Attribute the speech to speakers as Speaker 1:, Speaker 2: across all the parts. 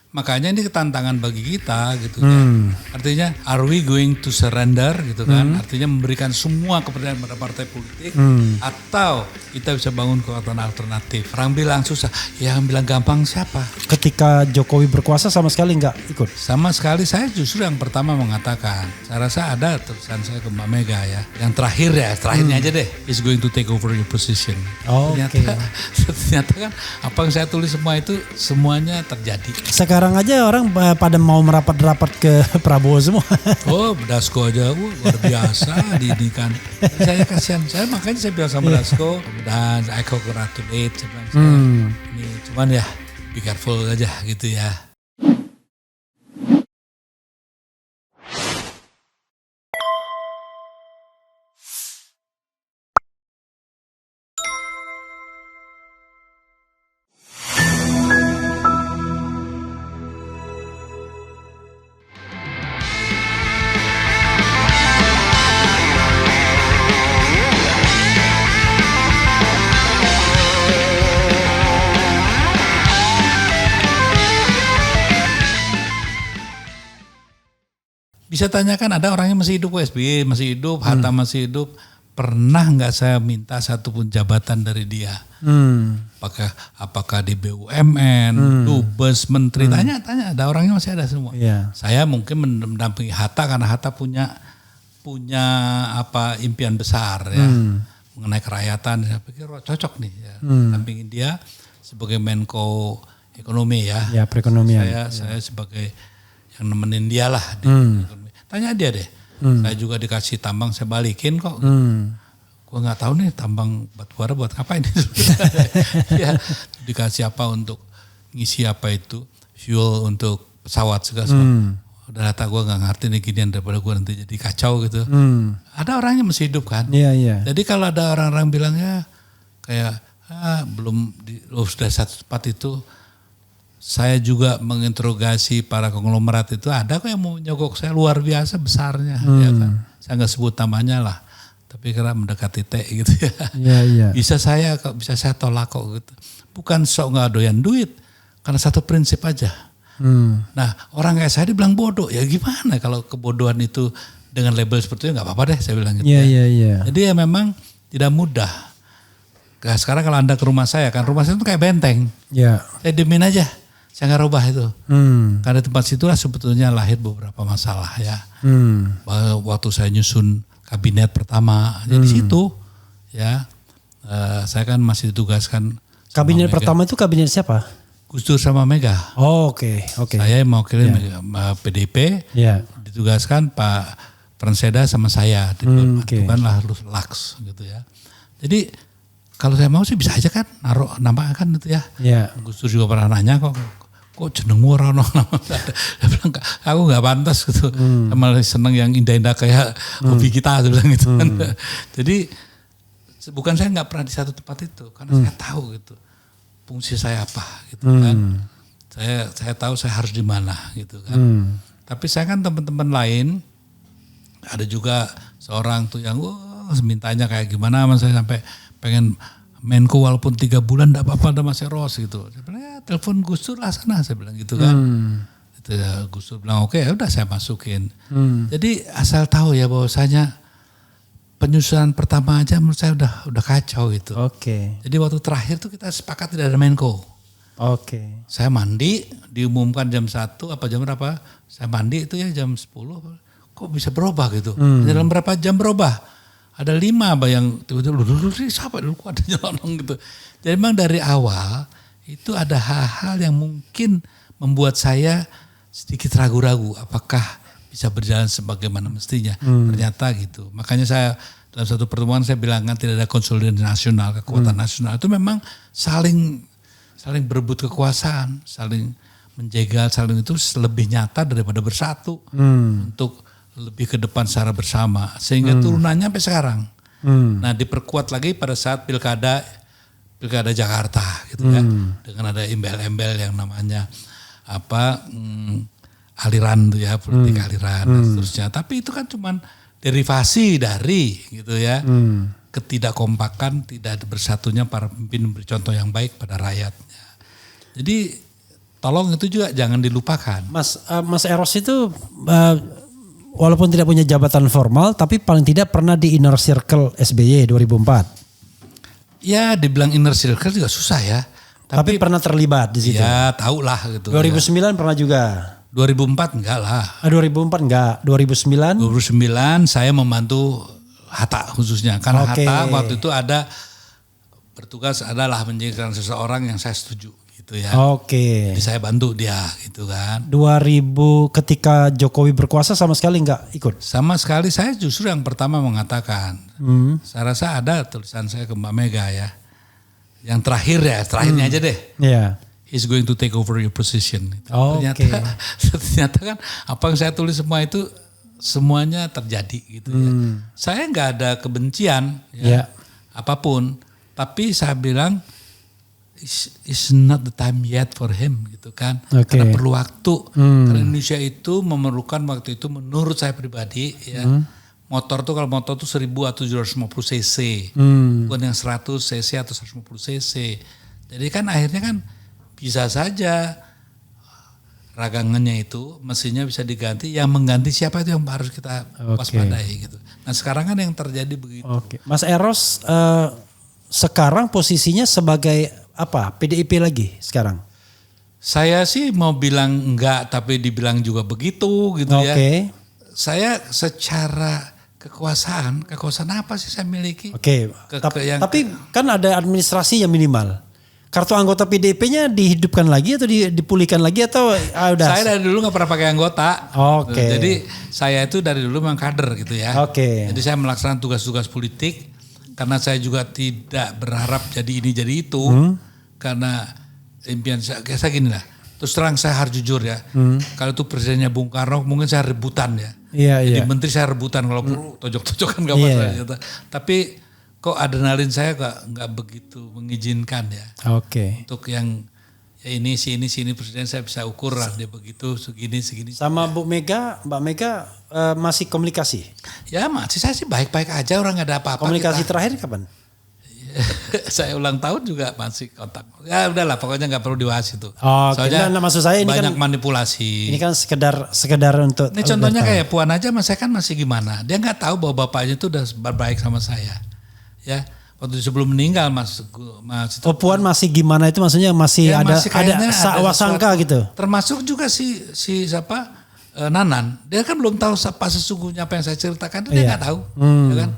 Speaker 1: Makanya ini tantangan bagi kita gitu ya. Artinya are we going to surrender gitu kan. Artinya memberikan semua kepercayaan pada partai politik. Atau kita bisa bangun kekuatan alternatif. Orang bilang susah, yang bilang gampang siapa?
Speaker 2: Ketika Jokowi berkuasa sama sekali nggak ikut?
Speaker 1: Sama sekali saya justru yang pertama mengatakan. Saya rasa ada tulisan saya ke Mbak Mega ya. Yang terakhir ya, terakhirnya aja deh. Is going to take over your position. Ternyata kan apa yang saya tulis semua itu semuanya terjadi.
Speaker 2: Sekarang aja orang pada mau merapat-rapat ke Prabowo semua.
Speaker 1: Oh, Dasko aja luar biasa ini kan. Saya kasihan, makanya saya bilang sama Dasko dan I congratulate ini cuman ya be careful aja gitu ya. Bisa tanyakan ada orang yang masih hidup, SBY masih hidup, Hatta masih hidup. Pernah nggak saya minta satupun jabatan dari dia? Apakah di BUMN, Dubes, Menteri? Tanya, ada orangnya masih ada semua.
Speaker 2: Yeah.
Speaker 1: Saya mungkin mendampingi Hatta karena Hatta punya impian besar ya mengenai kerakyatan. Saya pikir cocok nih ya, mendampingi dia sebagai Menko Ekonomi ya.
Speaker 2: Ya, perekonomian.
Speaker 1: Saya sebagai yang nemenin dia lah. Tanya dia deh. Saya juga dikasih tambang saya balikin kok. Gue nggak tahu nih tambang batubara buat ngapain. Ya, dikasih apa untuk ngisi apa itu fuel untuk pesawat segala sesuatu. Udah data gue nggak ngerti nih ginian daripada gue nanti jadi kacau gitu. Ada orangnya masih hidup kan.
Speaker 2: Iya.
Speaker 1: Jadi kalau ada orang-orang bilangnya kayak sudah satu tempat itu. Saya juga menginterogasi para konglomerat itu, ada kok yang mau nyogok saya luar biasa besarnya. Ya kan? Saya nggak sebut namanya lah, tapi karena mendekati T gitu ya.
Speaker 2: Iya.
Speaker 1: Bisa saya tolak kok gitu. Bukan sok nggak doyan duit, karena satu prinsip aja. Nah orang kayak saya dibilang bodoh, ya gimana kalau kebodohan itu dengan label seperti itu nggak apa-apa deh saya bilang gitu.
Speaker 2: Iya.
Speaker 1: Jadi ya memang tidak mudah. Nah, sekarang kalau Anda ke rumah saya kan, rumah saya itu kayak benteng.
Speaker 2: Iya.
Speaker 1: Saya diemin aja. Saya nggak rubah itu. Karena tempat situlah sebetulnya lahir beberapa masalah ya. Waktu saya nyusun kabinet pertama, jadi di situ ya. Saya kan masih ditugaskan.
Speaker 2: Kabinet pertama itu kabinet siapa?
Speaker 1: Gus Dur sama Mega.
Speaker 2: Oh, oke.
Speaker 1: Saya mau kirim PDIP, ditugaskan Pak Pranseda sama saya. Dibantukanlah Laks gitu ya. Jadi kalau saya mau sih bisa aja kan naruh nama kan itu ya. Gus Dur juga pernah nanya kok jenengmu orang nama. Dia bilang aku nggak pantas gitu. Malah seneng yang indah-indah kayak hobi kita dia bilang gitu kan. Jadi bukan saya nggak pernah di satu tempat itu karena saya tahu gitu fungsi saya apa gitu kan. Saya tahu saya harus di mana gitu kan. Tapi saya kan teman-teman lain ada juga seorang tuh yang mintanya kayak gimana sama saya sampai pengen Menko walaupun 3 bulan enggak apa-apa ada Mas Eros gitu. Saya bilang ya telepon Gus Dur lah sana saya bilang gitu kan. Itu ya, Gus Dur bilang oke, ya udah saya masukin. Jadi asal tahu ya bahwasanya penyusunan pertama aja menurut saya udah kacau gitu. Jadi waktu terakhir tuh kita sepakat tidak ada Menko. Saya mandi diumumkan jam 1 apa jam berapa? Saya mandi itu ya jam 10. Kok bisa berubah gitu? Dalam berapa jam berubah? Ada 5 yang tiba-tiba siapa dulu kok ada nyelonong gitu. Jadi memang dari awal itu ada hal-hal yang mungkin membuat saya sedikit ragu-ragu apakah bisa berjalan sebagaimana mestinya. Ternyata gitu. Makanya saya dalam satu pertemuan saya bilang kan tidak ada konsolidasi nasional, kekuatan nasional. Itu memang saling berebut kekuasaan, saling menjegal, saling itu lebih nyata daripada bersatu untuk lebih ke depan secara bersama sehingga turunannya sampai sekarang. Nah diperkuat lagi pada saat pilkada Jakarta gitu ya dengan ada embel-embel yang namanya aliran tuh ya politik aliran dan seterusnya. Tapi itu kan cuman derivasi dari gitu ya ketidakkompakan, tidak bersatunya para pemimpin memberi contoh yang baik pada rakyatnya. Jadi tolong itu juga jangan dilupakan.
Speaker 2: Mas Eros itu walaupun tidak punya jabatan formal, tapi paling tidak pernah di inner circle SBY 2004.
Speaker 1: Ya, dibilang inner circle juga susah ya.
Speaker 2: Tapi pernah terlibat di situ.
Speaker 1: Ya, tahu lah gitu.
Speaker 2: 2009 ya. Pernah juga.
Speaker 1: 2004 enggak lah.
Speaker 2: 2004 enggak. 2009?
Speaker 1: 2009 saya membantu Hatta khususnya. Karena Hatta waktu itu bertugas adalah menjadikan seseorang yang saya setuju. Gitu ya. Jadi saya bantu dia gitu kan.
Speaker 2: 2000 ketika Jokowi berkuasa sama sekali enggak ikut?
Speaker 1: Sama sekali, saya justru yang pertama mengatakan. Saya rasa ada tulisan saya ke Mbak Mega ya. Yang terakhirnya aja deh.
Speaker 2: Yeah.
Speaker 1: He's going to take over your position. Ternyata kan apa yang saya tulis semua itu semuanya terjadi gitu ya. Saya nggak ada kebencian ya, apapun. Tapi saya bilang it's not the time yet for him gitu kan. Karena perlu waktu. Karena Indonesia itu memerlukan waktu itu menurut saya pribadi ya. Motor tuh kalau motor tuh 1000 atau 750 cc. Bukan yang 100 cc atau 150 cc. Jadi kan akhirnya kan bisa saja ragangannya itu mesinnya bisa diganti. Yang mengganti siapa itu yang harus kita waspadai gitu. Nah sekarang kan yang terjadi begitu.
Speaker 2: Mas Eros sekarang posisinya sebagai apa? PDIP lagi sekarang?
Speaker 1: Saya sih mau bilang enggak tapi dibilang juga begitu gitu ya. Saya secara kekuasaan apa sih saya miliki?
Speaker 2: Tapi kan ada administrasi yang minimal. Kartu anggota PDIP-nya dihidupkan lagi atau dipulihkan lagi atau udah?
Speaker 1: Saya dari dulu nggak pernah pakai anggota. Jadi saya itu dari dulu memang kader gitu ya. Jadi saya melaksanakan tugas-tugas politik karena saya juga tidak berharap jadi ini jadi itu. Karena impian saya gini lah. Terus terang saya harus jujur ya. Kalau itu presidennya Bung Karno mungkin saya rebutan ya. Jadi menteri saya rebutan kalau perlu tojok-tojokan gak masalah. Tapi kok adrenalin saya nggak begitu mengizinkan ya. Untuk yang ya ini presiden saya bisa ukur lah dia begitu segini.
Speaker 2: Sama Mbak Mega masih komunikasi?
Speaker 1: Ya masih, saya sih baik-baik aja, orang nggak ada apa-apa.
Speaker 2: Komunikasi terakhir kapan?
Speaker 1: Saya ulang tahun juga masih kontak. Ya udahlah pokoknya nggak perlu dibahas itu.
Speaker 2: Soalnya maksud saya ini
Speaker 1: banyak
Speaker 2: kan
Speaker 1: manipulasi.
Speaker 2: Ini kan sekedar untuk.
Speaker 1: Ini contohnya kayak Puan aja, saya kan masih gimana. Dia nggak tahu bahwa bapaknya itu udah baik sama saya. Ya waktu sebelum meninggal Mas
Speaker 2: Puan masih gimana itu maksudnya masih ya, ada sangka gitu.
Speaker 1: Termasuk juga si siapa Nanan. Dia kan belum tahu apa sesungguhnya apa yang saya ceritakan. Dia nggak tahu. Ya kan?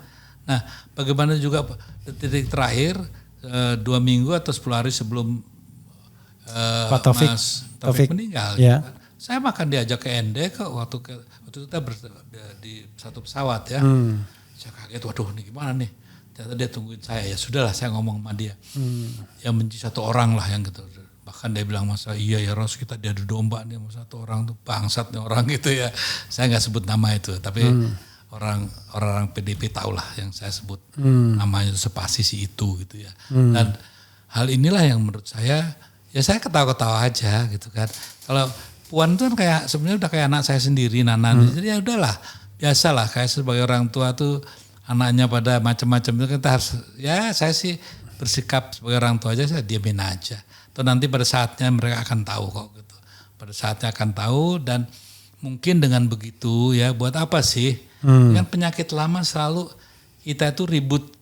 Speaker 1: Nah bagaimana juga titik terakhir 2 minggu atau 10 hari sebelum
Speaker 2: Pak
Speaker 1: Taufik meninggal.
Speaker 2: Ya.
Speaker 1: Saya makan diajak ke ND waktu kita di satu pesawat ya. Saya kaget, waduh ini gimana nih. Ternyata dia tungguin saya, ya sudahlah saya ngomong sama dia. Yang benci satu orang lah yang gitu. Bahkan dia bilang masa iya ya Ros kita diadu domba nih sama satu orang tuh bangsat nih orang gitu ya. Saya gak sebut nama itu tapi orang PDIP tahulah yang saya sebut namanya itu sepasi si itu gitu ya. Dan hal inilah yang menurut saya ya saya ketawa-ketawa aja gitu kan. Kalau Puan itu kan kayak sebenarnya udah kayak anak saya sendiri Nanan. Jadi ya udahlah biasalah kayak sebagai orang tua tuh anaknya pada macam-macam itu kita harus ya saya sih bersikap sebagai orang tua aja saya diamin aja. Atau nanti pada saatnya mereka akan tahu kok gitu. Pada saatnya akan tahu dan mungkin dengan begitu ya buat apa sih? Kan penyakit lama selalu kita itu ribut.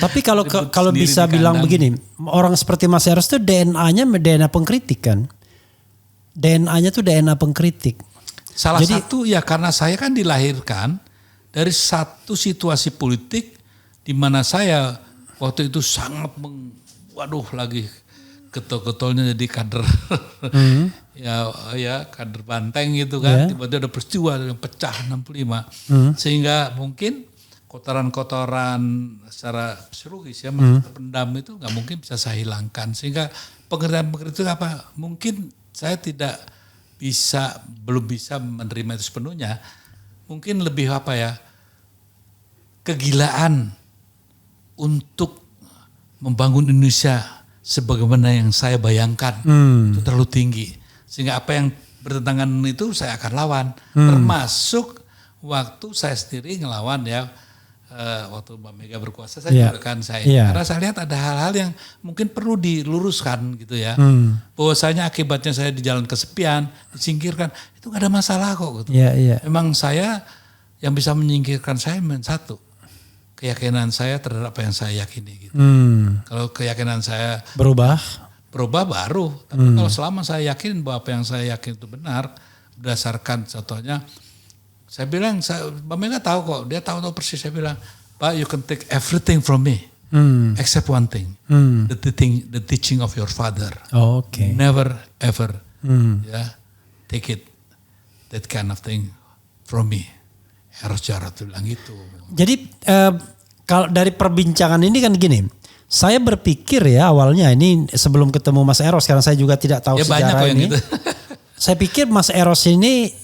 Speaker 2: Tapi kalau bisa bilang begini, orang seperti Mas Eros itu DNA-nya DNA pengkritik kan? DNA-nya tuh DNA pengkritik.
Speaker 1: Salah satu ya karena saya kan dilahirkan dari satu situasi politik di mana saya waktu itu sangat lagi getol-getolnya jadi kader ya kader Banteng gitu kan. Tiba-tiba ada peristiwa yang pecah 65 sehingga mungkin kotoran-kotoran secara psikologis ya masih terpendam itu nggak mungkin bisa saya hilangkan sehingga pengertian itu apa mungkin saya belum bisa menerima itu sepenuhnya. Mungkin lebih kegilaan untuk membangun Indonesia sebagaimana yang saya bayangkan itu terlalu tinggi. Sehingga apa yang bertentangan itu saya akan lawan. Termasuk waktu saya sendiri ngelawan ya waktu Mbak Mega berkuasa saya juga kan karena saya lihat ada hal-hal yang mungkin perlu diluruskan gitu ya. Bahwasanya akibatnya saya di jalan kesepian, disingkirkan, itu gak ada masalah kok gitu. Memang saya yang bisa menyingkirkan saya satu, keyakinan saya terhadap apa yang saya yakini gitu. Kalau keyakinan saya berubah baru. Tapi kalau selama saya yakin bahwa apa yang saya yakin itu benar, berdasarkan contohnya, saya bilang, Mbak Mega tahu kok, dia tahu persis. Saya bilang, Pak, you can take everything from me, except one thing, the teaching of your father. Never ever, take it, that kind of thing from me. Eros Jarot bilang gitu.
Speaker 2: Jadi kalau dari perbincangan ini kan gini, saya berpikir ya awalnya ini sebelum ketemu Mas Eros, karena saya juga tidak tahu sejarah ini. Gitu. Saya pikir Mas Eros ini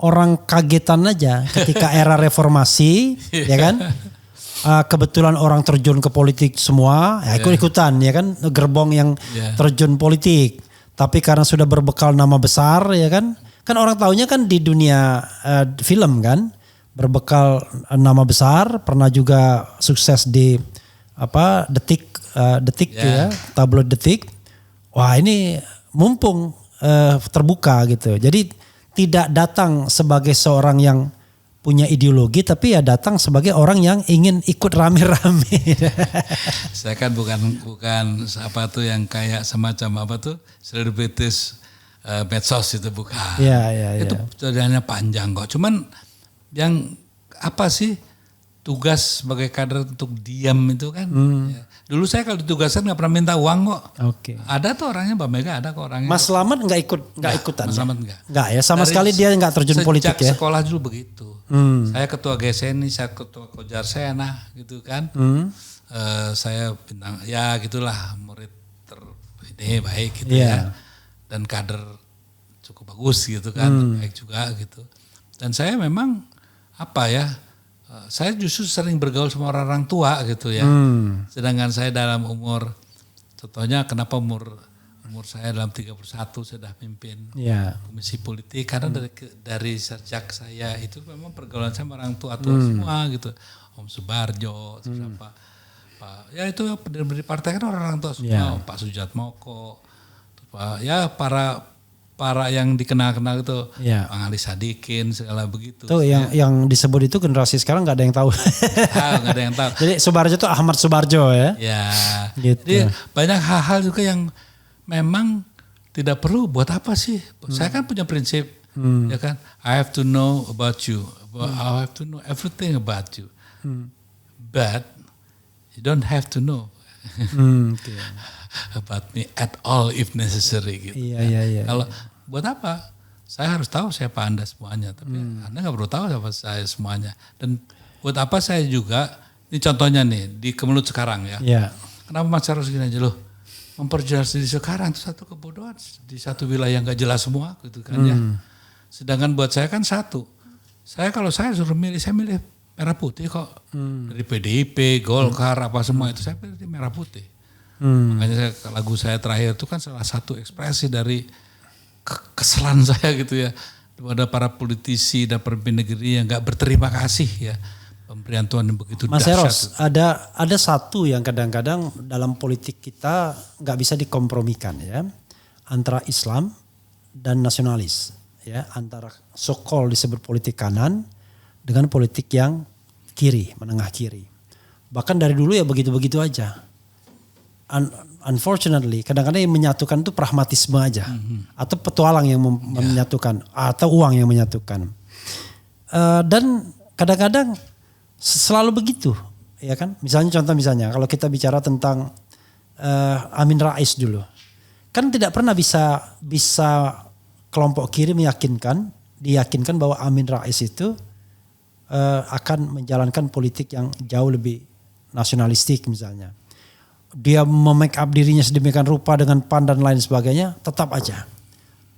Speaker 2: orang kagetan aja ketika era reformasi, ya kan? Kebetulan orang terjun ke politik semua, ya ikut-ikutan, ya kan? Gerbong yang terjun politik. Tapi karena sudah berbekal nama besar, ya kan? Kan orang taunya kan di dunia film kan, berbekal nama besar, pernah juga sukses di Detik ya, tabloid Detik. Wah ini mumpung terbuka gitu. Jadi tidak datang sebagai seorang yang punya ideologi, tapi ya datang sebagai orang yang ingin ikut rame-rame.
Speaker 1: Saya kan bukan apa tuh yang kayak semacam apa tuh selebritis medsos itu bukan. Itu perjalanannya panjang kok. Cuman yang apa sih tugas sebagai kader untuk diam itu kan. Dulu saya kalau ditugaskan nggak pernah minta uang kok. Ada tuh orangnya, Mbak Mega ada kok orangnya.
Speaker 2: Mas Slamet nggak ikutan?
Speaker 1: Mas Slamet
Speaker 2: nggak ya, sama sekali dia nggak terjun politik ya.
Speaker 1: Sejak sekolah dulu begitu. Saya ketua GSNI, saya ketua Kojar Sena gitu kan. Saya bintang ya gitulah, murid ini baik gitu ya. Dan kader cukup bagus gitu kan, baik juga gitu. Dan saya memang saya justru sering bergaul sama orang tua gitu ya. Sedangkan saya dalam umur, contohnya kenapa umur saya dalam 31 sudah pimpin komisi politik, karena dari sejak saya itu memang pergaulan saya sama orang tua semua gitu. Om Subarjo, terus Pak, ya itu pendiri partai kan orang tua semua, Pak Sujatmoko, para yang dikenal-kenal itu, Bang Ali Sadikin segala begitu.
Speaker 2: Tuh yang disebut itu generasi sekarang nggak ada yang tahu.
Speaker 1: Nggak ada yang tahu.
Speaker 2: Jadi Subarjo itu Ahmad Subarjo ya.
Speaker 1: Ya.
Speaker 2: Gitu.
Speaker 1: Jadi banyak hal-hal juga yang memang tidak perlu. Buat apa sih? Saya kan punya prinsip, ya kan. I have to know about you. I have to know everything about you. But you don't have to know. About me at all if necessary gitu.
Speaker 2: Iya.
Speaker 1: Kalau buat apa? Saya harus tahu siapa Anda semuanya, tapi Anda nggak perlu tahu siapa saya semuanya. Dan buat apa saya juga, ini contohnya nih di Kemelut sekarang ya. Kenapa Mas harus gini aja loh? Memperjelas diri sekarang itu satu kebodohan di satu wilayah nggak jelas semua gitu kan ya. Sedangkan buat saya kan satu. Kalau saya suruh milih, saya milih merah putih kok. Dari PDIP, Golkar, apa semua itu saya pilih merah putih. Makanya lagu saya terakhir itu kan salah satu ekspresi dari kekesalan saya gitu ya, kepada para politisi dan pemimpin negeri yang nggak berterima kasih ya, pemberian Tuhan yang begitu
Speaker 2: Mas
Speaker 1: dahsyat.
Speaker 2: Eros, ada satu yang kadang-kadang dalam politik kita nggak bisa dikompromikan ya, antara Islam dan nasionalis ya, antara so-called disebut politik kanan dengan politik yang kiri, menengah kiri. Bahkan dari dulu ya begitu-begitu aja. Unfortunately kadang-kadang yang menyatukan itu pragmatisme aja, atau petualang yang menyatukan, atau uang yang menyatukan. Dan kadang-kadang selalu begitu, ya kan? Misalnya kalau kita bicara tentang Amin Rais dulu, kan tidak pernah bisa kelompok kiri diyakinkan bahwa Amin Rais itu akan menjalankan politik yang jauh lebih nasionalistik misalnya. Dia memake up dirinya sedemikian rupa dengan PAN dan lain sebagainya, tetap aja.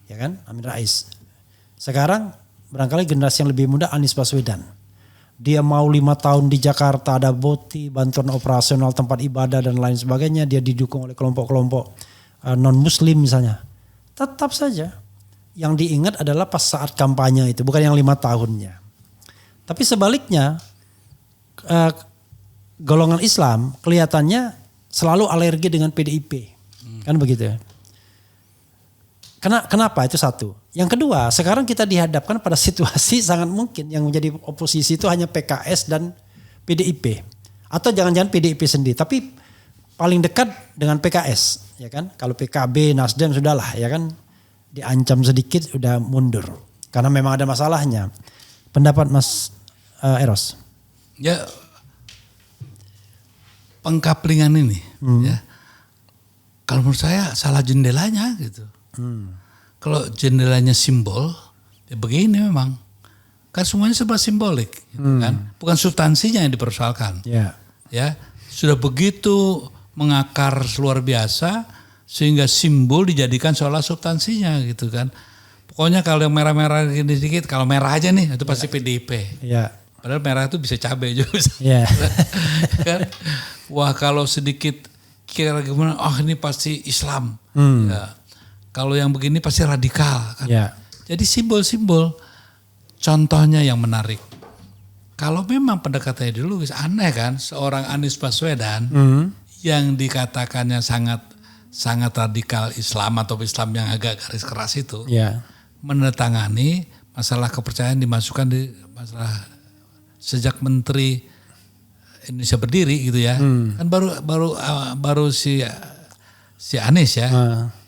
Speaker 2: Ya kan, Amin Rais. Sekarang barangkali generasi yang lebih muda, Anies Baswedan. Dia mau 5 tahun di Jakarta, ada BOTI, bantuan operasional tempat ibadah dan lain sebagainya. Dia didukung oleh kelompok-kelompok non-muslim misalnya. Tetap saja. Yang diingat adalah pas saat kampanye itu, bukan yang 5 tahunnya. Tapi sebaliknya, golongan Islam kelihatannya selalu alergi dengan PDIP. Kan begitu ya. Kenapa? Itu satu. Yang kedua, sekarang kita dihadapkan pada situasi sangat mungkin yang menjadi oposisi itu hanya PKS dan PDIP. Atau jangan-jangan PDIP sendiri, tapi paling dekat dengan PKS, ya kan? Kalau PKB, Nasdem sudahlah, ya kan? Diancam sedikit udah mundur. Karena memang ada masalahnya. Pendapat Mas Eros?
Speaker 1: Ya, pengkaplingan ini, ya. Kalau menurut saya salah jendelanya gitu. Kalau jendelanya simbol, ya begini memang. Kan semuanya serba simbolik, gitu kan. Bukan substansinya yang dipersoalkan. Ya, sudah begitu mengakar luar biasa sehingga simbol dijadikan seolah substansinya gitu kan. Pokoknya kalau yang merah-merah gini sedikit, kalau merah aja nih itu pasti PDIP. Padahal merah itu bisa cabai juga. Kan? Wah, kalau sedikit kira gimana, ini pasti Islam. Ya. Kalau yang begini pasti radikal. Kan? Jadi simbol-simbol, contohnya yang menarik. Kalau memang pendekatannya ideologis, aneh kan, seorang Anies Baswedan yang dikatakannya sangat radikal Islam atau Islam yang agak garis keras itu, menandatangani masalah kepercayaan dimasukkan di masalah sejak Menteri Indonesia berdiri gitu ya. Kan baru si Anies ya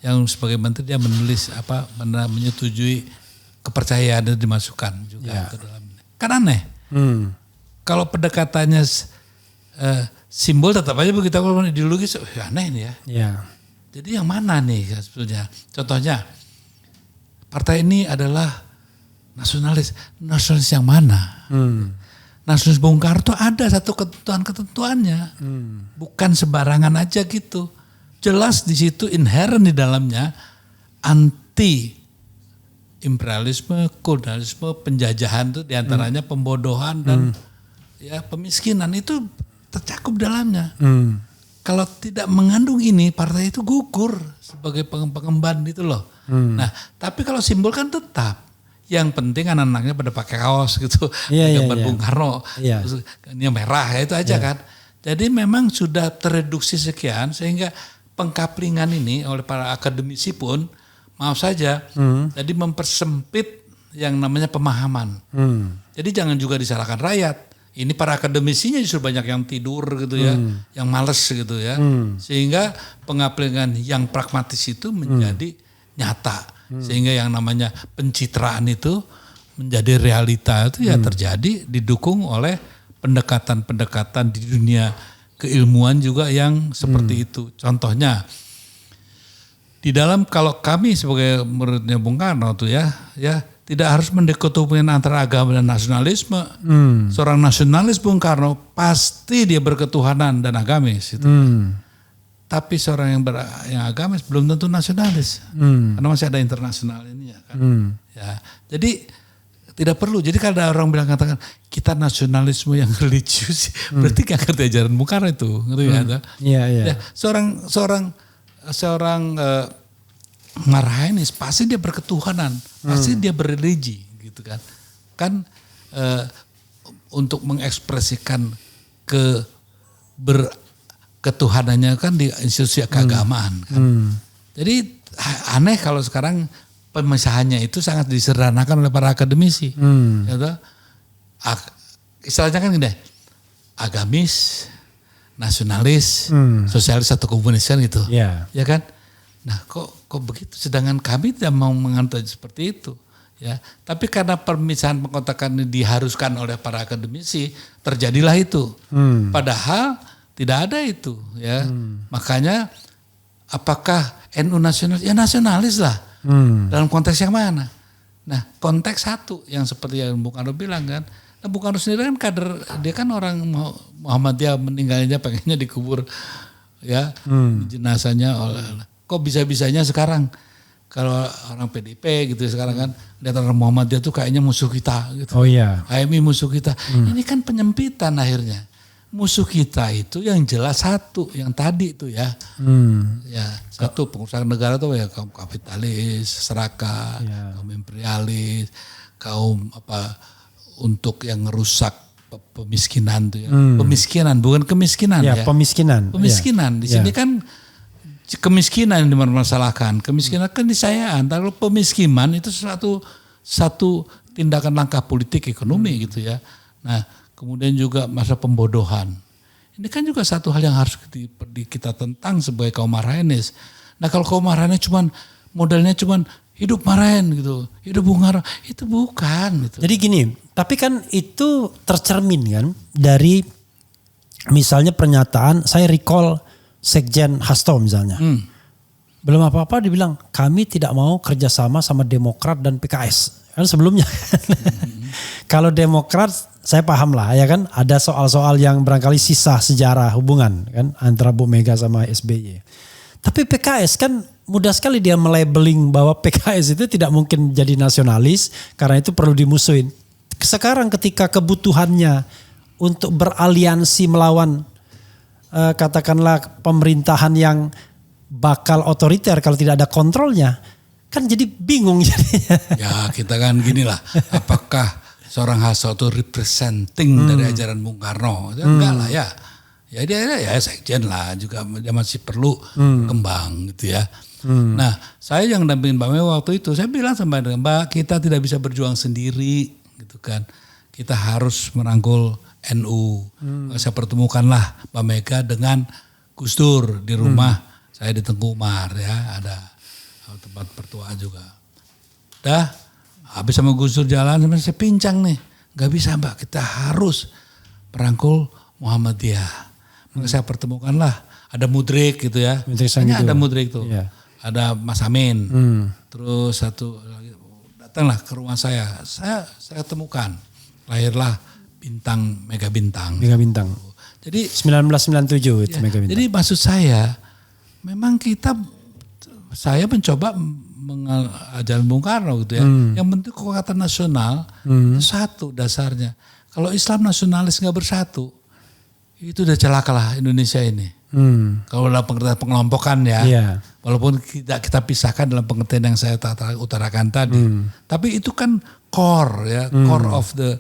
Speaker 1: yang sebagai menteri dia menulis menyetujui kepercayaan dan dimasukkan juga ke dalam. Kan aneh. Kalau pendekatannya simbol tetap aja begitu, kalau ideologis aneh ini ya. Jadi yang mana nih sebetulnya? Contohnya partai ini adalah nasionalis yang mana? Nasionalis Bung Karno ada satu ketentuannya, bukan sembarangan aja gitu. Jelas di situ inherent di dalamnya anti imperialisme, kolonialisme, penjajahan itu diantaranya pembodohan dan pemiskinan itu tercakup dalamnya. Kalau tidak mengandung ini partai itu gugur sebagai pengemban itu loh. Nah tapi kalau simbol kan tetap. Yang penting anak-anaknya pada pakai kaos gitu, gambar Bung Karno, ini merah ya itu aja kan. Jadi memang sudah tereduksi sekian sehingga pengkaplingan ini oleh para akademisi pun maaf saja, jadi mempersempit yang namanya pemahaman. Jadi jangan juga disalahkan rakyat. Ini para akademisinya justru banyak yang tidur gitu ya, yang males gitu ya, sehingga pengkaplingan yang pragmatis itu menjadi nyata. Sehingga yang namanya pencitraan itu menjadi realita itu ya terjadi didukung oleh pendekatan-pendekatan di dunia keilmuan juga yang seperti itu. Contohnya di dalam kalau kami sebagai muridnya Bung Karno tuh ya tidak harus mendikotomikan antara agama dan nasionalisme. Seorang nasionalis Bung Karno pasti dia berketuhanan dan agamis itu. Tapi seorang yang agamis belum tentu nasionalis, karena masih ada internasional ini ya kan. Ya, jadi tidak perlu. Jadi kalau ada orang bilang katakan kita nasionalisme yang religius, berarti gak ngerti ajaran Bung Karno itu, ngerti kan? Ya, seorang Marhainis pasti dia berketuhanan, pasti dia berreligi, gitu kan? Kan untuk mengekspresikan ketuhanannya kan di institusi keagamaan kan. Jadi aneh kalau sekarang pemisahannya itu sangat disederhanakan oleh para akademisi. Istilahnya kan gini, agamis, nasionalis, sosialis atau komunis kan gitu. Ya kan? Nah kok begitu, sedangkan kami tidak mau menganut seperti itu. Ya, tapi karena pemisahan pengkotakan ini diharuskan oleh para akademisi, terjadilah itu. Padahal tidak ada itu ya. Makanya apakah NU nasionalis? Ya nasionalis lah. Dalam konteks yang mana? Nah konteks satu yang seperti yang Bung Karno bilang kan. Nah Bung Karno sendiri kan kader, dia kan orang Muhammadiyah, meninggalnya pengennya dikubur ya jenazahnya oleh. Kok bisa-bisanya sekarang kalau orang PDIP gitu sekarang kan lihat orang Muhammadiyah tuh kayaknya musuh kita gitu. HMI musuh kita. Ini kan penyempitan akhirnya. Musuh kita itu yang jelas satu, yang tadi itu ya. Ya, satu pengusaha negara itu ya kaum kapitalis, serakah, kaum imperialis, kaum untuk yang merusak pemiskinan tuh ya. Pemiskinan bukan kemiskinan ya.
Speaker 2: Pemiskinan.
Speaker 1: Pemiskinan. Di sini kan kemiskinan yang dimasalahkan. Kemiskinan kan niscayaan. Kalau pemiskinan itu satu tindakan langkah politik ekonomi gitu ya. Nah, kemudian juga masa pembodohan. Ini kan juga satu hal yang harus kita tentang sebagai kaum Mahrainis. Nah, kalau kaum Mahrainis modalnya cuman hidup Mahrain gitu, hidup Bung Karno, itu bukan gitu.
Speaker 2: Jadi gini, tapi kan itu tercermin kan dari misalnya pernyataan, saya recall Sekjen Hasto misalnya. Belum apa-apa dibilang kami tidak mau kerjasama sama Demokrat dan PKS. Kan sebelumnya. Kalau Demokrat saya paham lah ya kan, ada soal-soal yang barangkali sisa sejarah hubungan kan antara Bu Mega sama SBY. Tapi PKS kan mudah sekali dia melabeling bahwa PKS itu tidak mungkin jadi nasionalis karena itu perlu dimusuhin. Sekarang ketika kebutuhannya untuk beraliansi melawan katakanlah pemerintahan yang bakal otoriter kalau tidak ada kontrolnya, kan jadi bingung jadinya.
Speaker 1: Ya kita kan ginilah, apakah seorang Hasto itu representing dari ajaran Bung Karno? Enggak lah ya. Ya dia ya sekjen lah, juga dia masih perlu kembang gitu ya. Nah saya yang dampingin Mbak Mega waktu itu, saya bilang sama Mbak, kita tidak bisa berjuang sendiri gitu kan. Kita harus merangkul NU. Saya pertemukanlah Mbak Mega dengan Gus Dur di rumah saya di Tengku Umar ya, ada tempat pertuaan juga. Dah habis sama Gus Dur jalan, saya pincang nih. Gak bisa Mbak, kita harus merangkul Muhammadiyah. Maka saya pertemukanlah, ada Mudrik gitu ya. Ada Mudrik tuh. Yeah. Ada Mas Amin. Terus satu lagi datanglah ke rumah saya temukan. Lahirlah Mega Bintang. Jadi 1997 itu ya, Mega Bintang. Jadi maksud saya memang saya mencoba mengajar Bung Karno gitu ya. Yang penting kekuatan nasional itu satu dasarnya. Kalau Islam nasionalis nggak bersatu, itu udah celakalah Indonesia ini. Kalau dalam pengertian pengelompokan ya, walaupun kita pisahkan dalam pengertian yang saya utarakan tadi, tapi itu kan core of the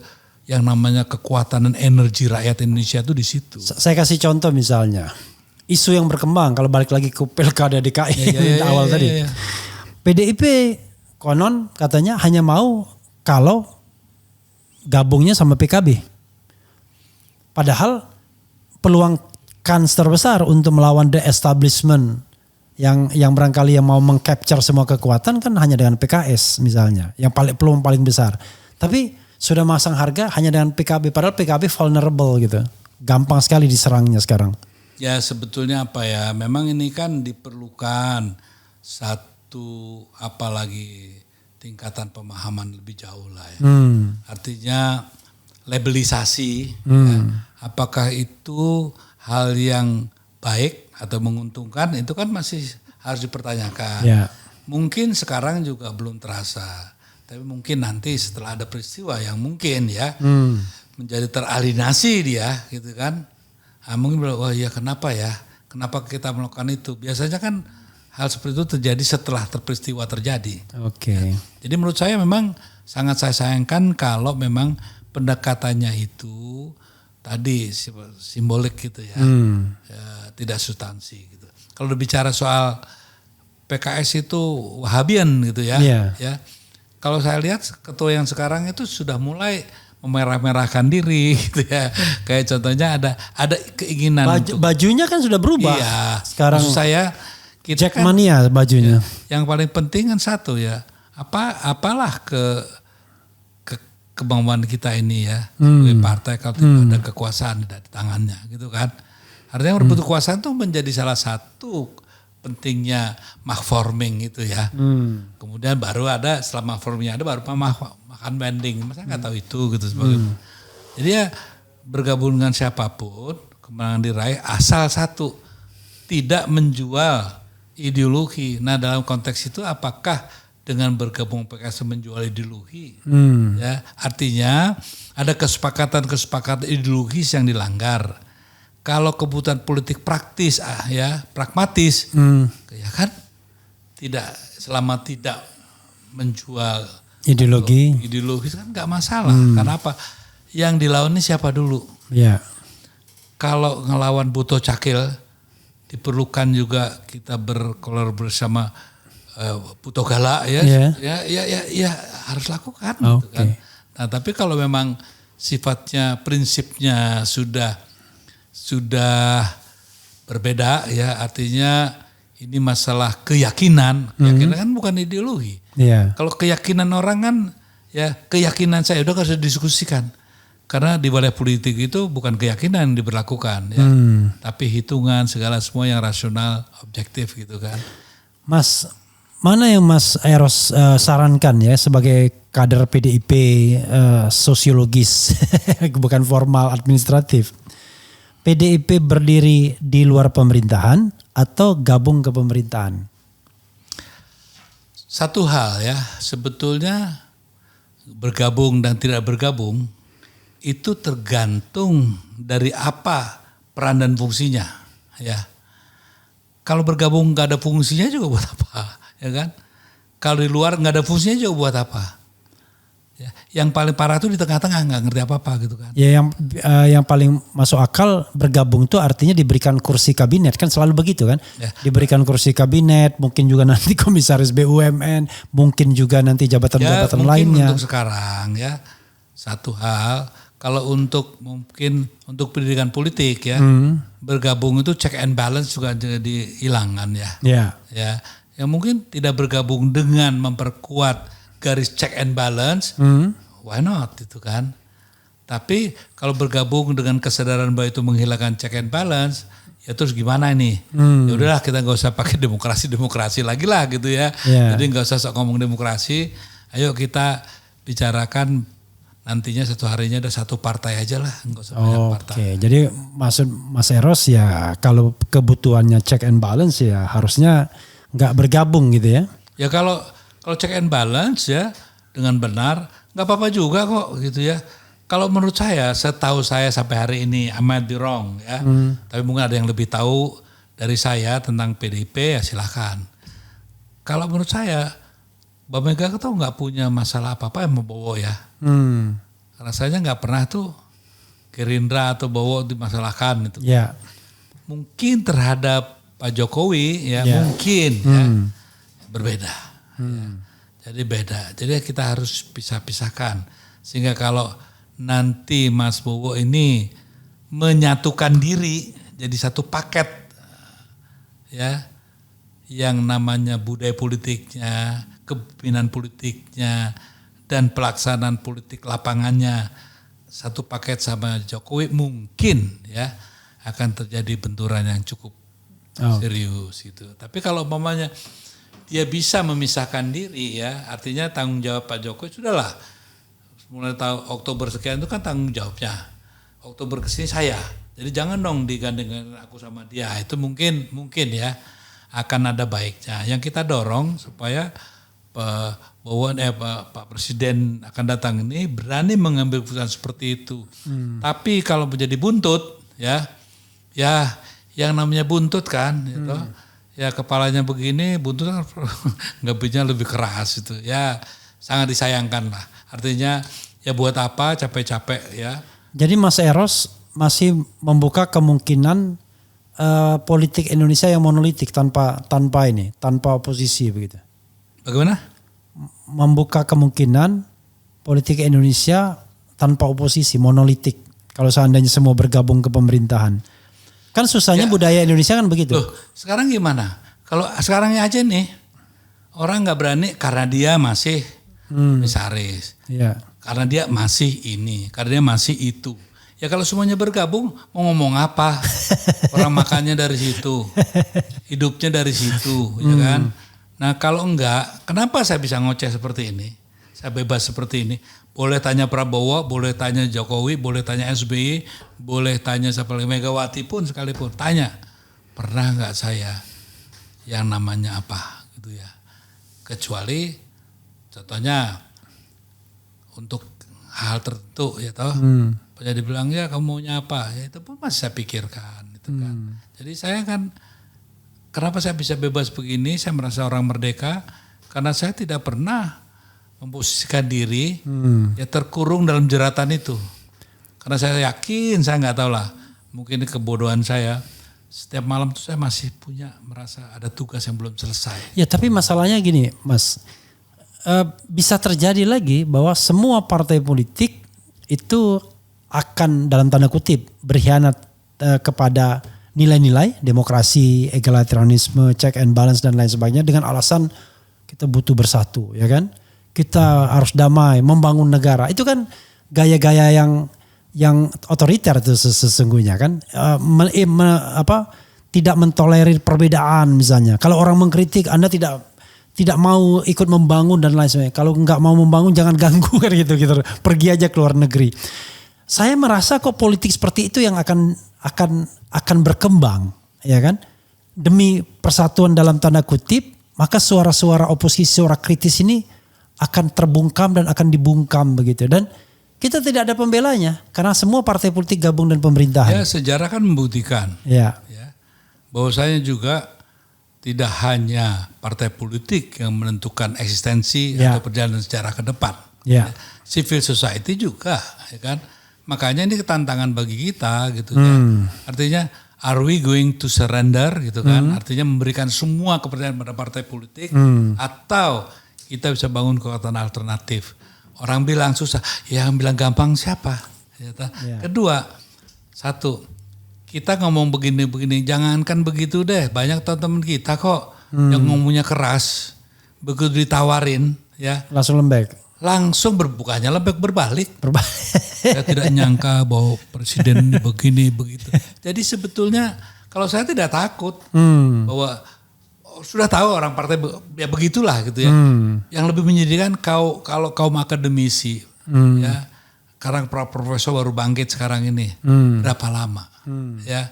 Speaker 1: yang namanya kekuatan dan energi rakyat Indonesia itu di situ. Saya
Speaker 2: kasih contoh misalnya, isu yang berkembang kalau balik lagi ke Pilkada DKI awal tadi. PDIP konon katanya hanya mau kalau gabungnya sama PKB. Padahal peluang kans terbesar untuk melawan the establishment yang barangkali yang mau mengcapture semua kekuatan kan hanya dengan PKS misalnya, yang peluang paling besar. Tapi sudah masang harga hanya dengan PKB, padahal PKB vulnerable gitu, gampang sekali diserangnya sekarang.
Speaker 1: Ya sebetulnya apa ya, memang ini kan diperlukan satu apalagi tingkatan pemahaman lebih jauh lah ya. Artinya labelisasi, ya, apakah itu hal yang baik atau menguntungkan, itu kan masih harus dipertanyakan. Ya. Mungkin sekarang juga belum terasa, tapi mungkin nanti setelah ada peristiwa yang mungkin ya menjadi teralienasi dia gitu kan. Mungkin wah ya kenapa kita melakukan itu. Biasanya kan hal seperti itu terjadi setelah peristiwa terjadi.
Speaker 2: Oke.
Speaker 1: Ya. Jadi menurut saya memang sangat saya sayangkan kalau memang pendekatannya itu tadi simbolik gitu ya, tidak substansi gitu. Kalau bicara soal PKS itu Wahabian gitu ya, ya. Kalau saya lihat ketua yang sekarang itu sudah mulai memerah-merahkan diri gitu ya. Kayak contohnya ada keinginan
Speaker 2: bajunya kan sudah berubah.
Speaker 1: Iya.
Speaker 2: Sekarang
Speaker 1: maksud saya kita
Speaker 2: Jackmania kan, bajunya.
Speaker 1: Ya, yang paling penting kan satu ya, apalah kemauan kita ini ya sebagai partai kalau tidak ada kekuasaan di tangannya gitu kan. Artinya merebut kekuasaan itu menjadi salah satu pentingnya mark-forming itu ya. Kemudian baru ada setelah mark-formingnya ada baru makan banding. Masa nggak tahu itu gitu sebagainya. Jadi ya bergabung dengan siapapun kemenangan diraih asal satu tidak menjual ideologi. Nah dalam konteks itu apakah dengan bergabung PKS menjual ideologi, ya artinya ada kesepakatan ideologis yang dilanggar. Kalau kebutuhan politik praktis, pragmatis, ya kan selama tidak menjual ideologis kan nggak masalah. Karena apa? yang dilawan ini siapa dulu.
Speaker 2: Ya.
Speaker 1: Kalau ngelawan Buto Cakil diperlukan juga kita berkolaborasi bersama Buto Gala ya. Ya harus lakukan gitu kan. Nah, tapi kalau memang sifatnya prinsipnya sudah berbeda ya, artinya ini masalah keyakinan. Keyakinan kan bukan ideologi.
Speaker 2: Yeah.
Speaker 1: Kalau keyakinan orang kan ya keyakinan saya udah harus didiskusikan. Karena di balai politik itu bukan keyakinan yang diberlakukan ya. Tapi hitungan segala semua yang rasional, objektif gitu kan.
Speaker 2: Mas, mana yang Mas Eros sarankan ya sebagai kader PDIP sosiologis bukan formal administratif. PDIP berdiri di luar pemerintahan atau gabung ke pemerintahan?
Speaker 1: Satu hal ya, sebetulnya bergabung dan tidak bergabung itu tergantung dari apa peran dan fungsinya ya. Kalau bergabung nggak ada fungsinya juga buat apa ya kan? Kalau di luar nggak ada fungsinya juga buat apa? Ya, yang paling parah itu di tengah-tengah nggak ngerti apa-apa gitu kan?
Speaker 2: Ya yang paling masuk akal bergabung itu artinya diberikan kursi kabinet kan selalu begitu kan? Ya. Diberikan kursi kabinet, mungkin juga nanti komisaris BUMN, mungkin juga nanti jabatan-jabatan lainnya.
Speaker 1: Untuk sekarang ya satu hal. Kalau mungkin untuk pendidikan politik ya, bergabung itu check and balance juga jadi hilang kan ya. Ya, yang mungkin tidak bergabung dengan memperkuat garis check and balance, why not itu kan. Tapi kalau bergabung dengan kesadaran bahwa itu menghilangkan check and balance, ya terus gimana nih? Ya udahlah kita nggak usah pakai demokrasi lagi lah gitu ya. Jadi nggak usah sok ngomong demokrasi, ayo kita bicarakan nantinya satu harinya ada satu partai aja lah, nggak usah banyak partai.
Speaker 2: Oke, jadi maksud Mas Eros ya kalau kebutuhannya check and balance ya harusnya nggak bergabung gitu ya?
Speaker 1: Ya kalau check and balance ya dengan benar nggak apa-apa juga kok gitu ya. Kalau menurut saya, setahu saya sampai hari ini I might be wrong ya, tapi mungkin ada yang lebih tahu dari saya tentang PDIP ya silahkan. Kalau menurut saya Mbak Mega tuh nggak punya masalah apa-apa yang mau Bowo ya. Rasanya nggak pernah tuh Gerindra atau Bowo dimasalahkan itu.
Speaker 2: Yeah.
Speaker 1: Mungkin terhadap Pak Jokowi ya mungkin ya, berbeda. Ya. Jadi beda. Jadi kita harus pisah-pisahkan. Sehingga kalau nanti Mas Bowo ini menyatukan diri jadi satu paket ya, yang namanya budaya politiknya, kepemimpinan politiknya, dan pelaksanaan politik lapangannya satu paket sama Jokowi, mungkin ya akan terjadi benturan yang cukup serius gitu. Tapi kalau umpamanya dia bisa memisahkan diri ya, artinya tanggung jawab Pak Jokowi sudahlah mulai Oktober sekian itu kan tanggung jawabnya. Oktober kesini saya, jadi jangan dong digandengkan aku sama dia. Itu mungkin ya akan ada baiknya. Yang kita dorong supaya Pak Presiden akan datang ini berani mengambil keputusan seperti itu. Tapi kalau menjadi buntut ya yang namanya buntut kan gitu. Ya kepalanya begini, buntut kan nggak lebih keras itu. Ya sangat disayangkan lah. Artinya ya buat apa capek-capek ya.
Speaker 2: Jadi Mas Eros masih membuka kemungkinan politik Indonesia yang monolitik tanpa oposisi begitu.
Speaker 1: Bagaimana?
Speaker 2: Membuka kemungkinan politik Indonesia tanpa oposisi, monolitik. Kalau seandainya semua bergabung ke pemerintahan. Kan susahnya budaya Indonesia kan begitu.
Speaker 1: Loh, sekarang gimana? Kalau sekarangnya aja nih, orang nggak berani karena dia masih komisaris.
Speaker 2: Yeah.
Speaker 1: Karena dia masih ini, karena dia masih itu. Ya kalau semuanya bergabung, mau ngomong apa? Orang makannya dari situ, hidupnya dari situ, ya kan? Nah kalau enggak, kenapa saya bisa ngoceh seperti ini? Saya bebas seperti ini. Boleh tanya Prabowo, boleh tanya Jokowi, boleh tanya SBY, boleh tanya siapa lagi, Megawati pun sekalipun. Tanya, pernah enggak saya yang namanya apa gitu ya? Kecuali contohnya untuk hal tertentu ya toh. Jadi bilang ya kamu maunya apa? Ya itu pun masih saya pikirkan gitu kan. Jadi saya kan kenapa saya bisa bebas begini? Saya merasa orang merdeka karena saya tidak pernah memposisikan diri ya terkurung dalam jeratan itu. Karena saya yakin, saya nggak tahu lah, mungkin ini kebodohan saya. Setiap malam tuh saya masih merasa ada tugas yang belum selesai.
Speaker 2: Ya tapi masalahnya gini Mas, bisa terjadi lagi bahwa semua partai politik itu akan dalam tanda kutip berkhianat kepada nilai-nilai demokrasi, egalitarianisme, check and balance dan lain sebagainya dengan alasan kita butuh bersatu, ya kan? Kita harus damai, membangun negara. Itu kan gaya-gaya yang otoriter itu sesungguhnya kan, tidak mentolerir perbedaan misalnya. Kalau orang mengkritik, Anda tidak mau ikut membangun dan lain sebagainya. Kalau nggak mau membangun jangan ganggu kan gitu. Pergi aja ke luar negeri. Saya merasa kok politik seperti itu yang akan berkembang, ya kan? Demi persatuan dalam tanda kutip, maka suara-suara oposisi, suara kritis ini akan terbungkam dan akan dibungkam begitu. Dan kita tidak ada pembelanya karena semua partai politik gabung dan pemerintahan.
Speaker 1: Ya, sejarah kan membuktikan.
Speaker 2: Ya.
Speaker 1: Bahwasanya juga tidak hanya partai politik yang menentukan eksistensi atau perjalanan sejarah ke depan.
Speaker 2: Ya.
Speaker 1: Civil society juga, ya kan. Makanya ini tantangan bagi kita gitu ya. Artinya are we going to surrender gitu kan. Artinya memberikan semua kepercayaan pada partai politik atau kita bisa bangun kekuatan alternatif. Orang bilang susah, yang bilang gampang siapa? Kedua, satu, kita ngomong begini-begini, jangankan begitu deh. Banyak teman-teman kita kok yang ngomongnya keras, begitu ditawarin, ya
Speaker 2: langsung lembek.
Speaker 1: Langsung bukannya lembek berbalik. Saya tidak nyangka bahwa presiden ini begini begitu. Jadi sebetulnya kalau saya tidak takut bahwa sudah tahu orang partai ya begitulah gitu ya. Yang lebih menyedihkan kalau kaum akademisi ya, karena profesor baru bangkit sekarang ini berapa lama ya.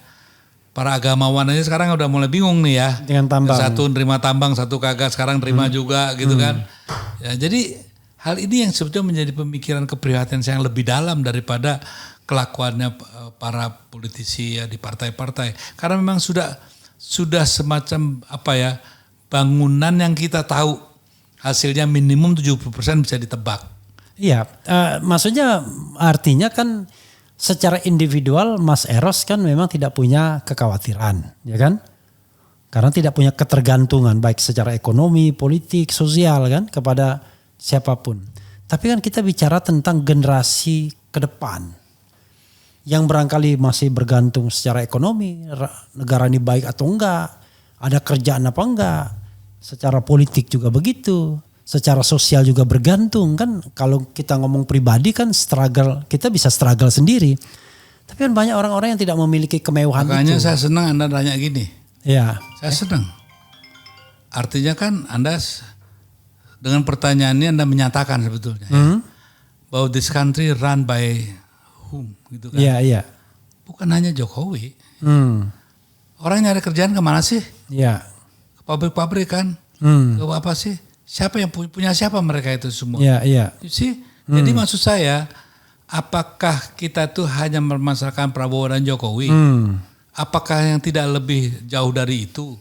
Speaker 1: Para agamawan aja sekarang udah mulai bingung nih ya.
Speaker 2: Dengan tambang.
Speaker 1: Satu nerima tambang, satu kagak, sekarang terima juga gitu kan. Ya, jadi hal ini yang sebetulnya menjadi pemikiran keprihatinan saya yang lebih dalam daripada kelakuannya para politisi ya di partai-partai. Karena memang sudah semacam bangunan yang kita tahu hasilnya minimum 70% bisa ditebak.
Speaker 2: Iya, maksudnya artinya kan secara individual Mas Eros kan memang tidak punya kekhawatiran, ya kan? Karena tidak punya ketergantungan baik secara ekonomi, politik, sosial kan kepada siapapun. Tapi kan kita bicara tentang generasi ke depan yang barangkali masih bergantung secara ekonomi, negara ini baik atau enggak, ada kerjaan apa enggak, secara politik juga begitu, secara sosial juga bergantung kan. Kalau kita ngomong pribadi kan struggle, kita bisa struggle sendiri. Tapi kan banyak orang-orang yang tidak memiliki kemewahan.
Speaker 1: Makanya
Speaker 2: itu.
Speaker 1: saya senang Anda tanya gini.
Speaker 2: Ya.
Speaker 1: Saya senang. Artinya kan Anda dengan pertanyaan ini Anda menyatakan sebetulnya ya, bahwa this country run by whom gitu kan.
Speaker 2: Iya.
Speaker 1: Bukan hanya Jokowi. Orang nyari kerjaan kemana sih?
Speaker 2: Iya.
Speaker 1: Ke pabrik-pabrik kan. Ke apa sih? Siapa yang punya siapa mereka itu semua?
Speaker 2: Iya.
Speaker 1: Jadi maksud saya, apakah kita tuh hanya memasarkan Prabowo dan Jokowi? Apakah yang tidak lebih jauh dari itu?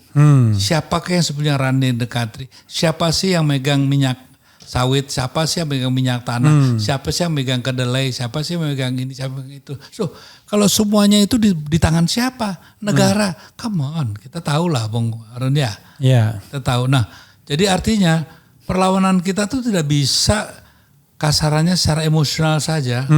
Speaker 1: Siapakah yang sebenarnya running the country? Siapa sih yang megang minyak sawit? Siapa sih yang megang minyak tanah? Siapa sih yang megang kedelai? Siapa sih yang megang ini? Siapa yang itu? So, kalau semuanya itu di tangan siapa? Negara. Come on, kita tahu lah Bung Arun ya.
Speaker 2: Iya.
Speaker 1: Kita tahu. Nah, jadi artinya perlawanan kita tuh tidak bisa kasarannya secara emosional saja.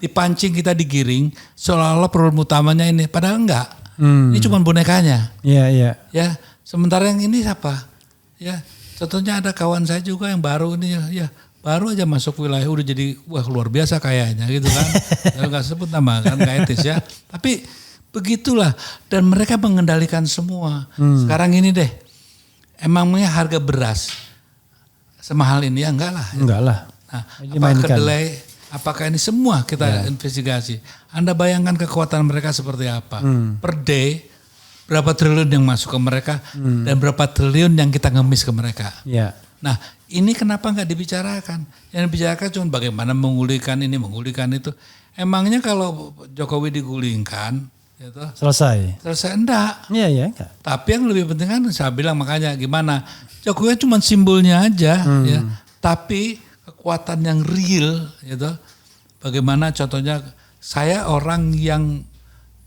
Speaker 1: Dipancing, kita digiring seolah-olah problem utamanya ini, padahal enggak. Ini cuma bonekanya.
Speaker 2: Iya.
Speaker 1: Ya, sementara yang ini siapa? Ya, contohnya ada kawan saya juga yang baru ini ya baru aja masuk wilayah udah jadi wah luar biasa kayaknya gitu kan. Saya enggak sebut nama kan, enggak etis ya. Tapi begitulah, dan mereka mengendalikan semua. Sekarang ini deh, emangnya harga beras semahal ini ya? Enggak lah.
Speaker 2: Enggak lah.
Speaker 1: Nah, apakah kedelai, apakah ini semua kita investigasi. Anda bayangkan kekuatan mereka seperti apa. Per day, berapa triliun yang masuk ke mereka dan berapa triliun yang kita ngemis ke mereka. Nah, ini kenapa nggak dibicarakan? Yang dibicarakan cuma bagaimana menggulingkan ini, menggulingkan itu. Emangnya kalau Jokowi digulingkan, gitu, selesai enggak?
Speaker 2: Iya.
Speaker 1: Tapi yang lebih penting kan saya bilang makanya gimana, Jokowi cuma simbolnya aja, ya. Tapi kekuatan yang real, gitu. Bagaimana contohnya saya orang yang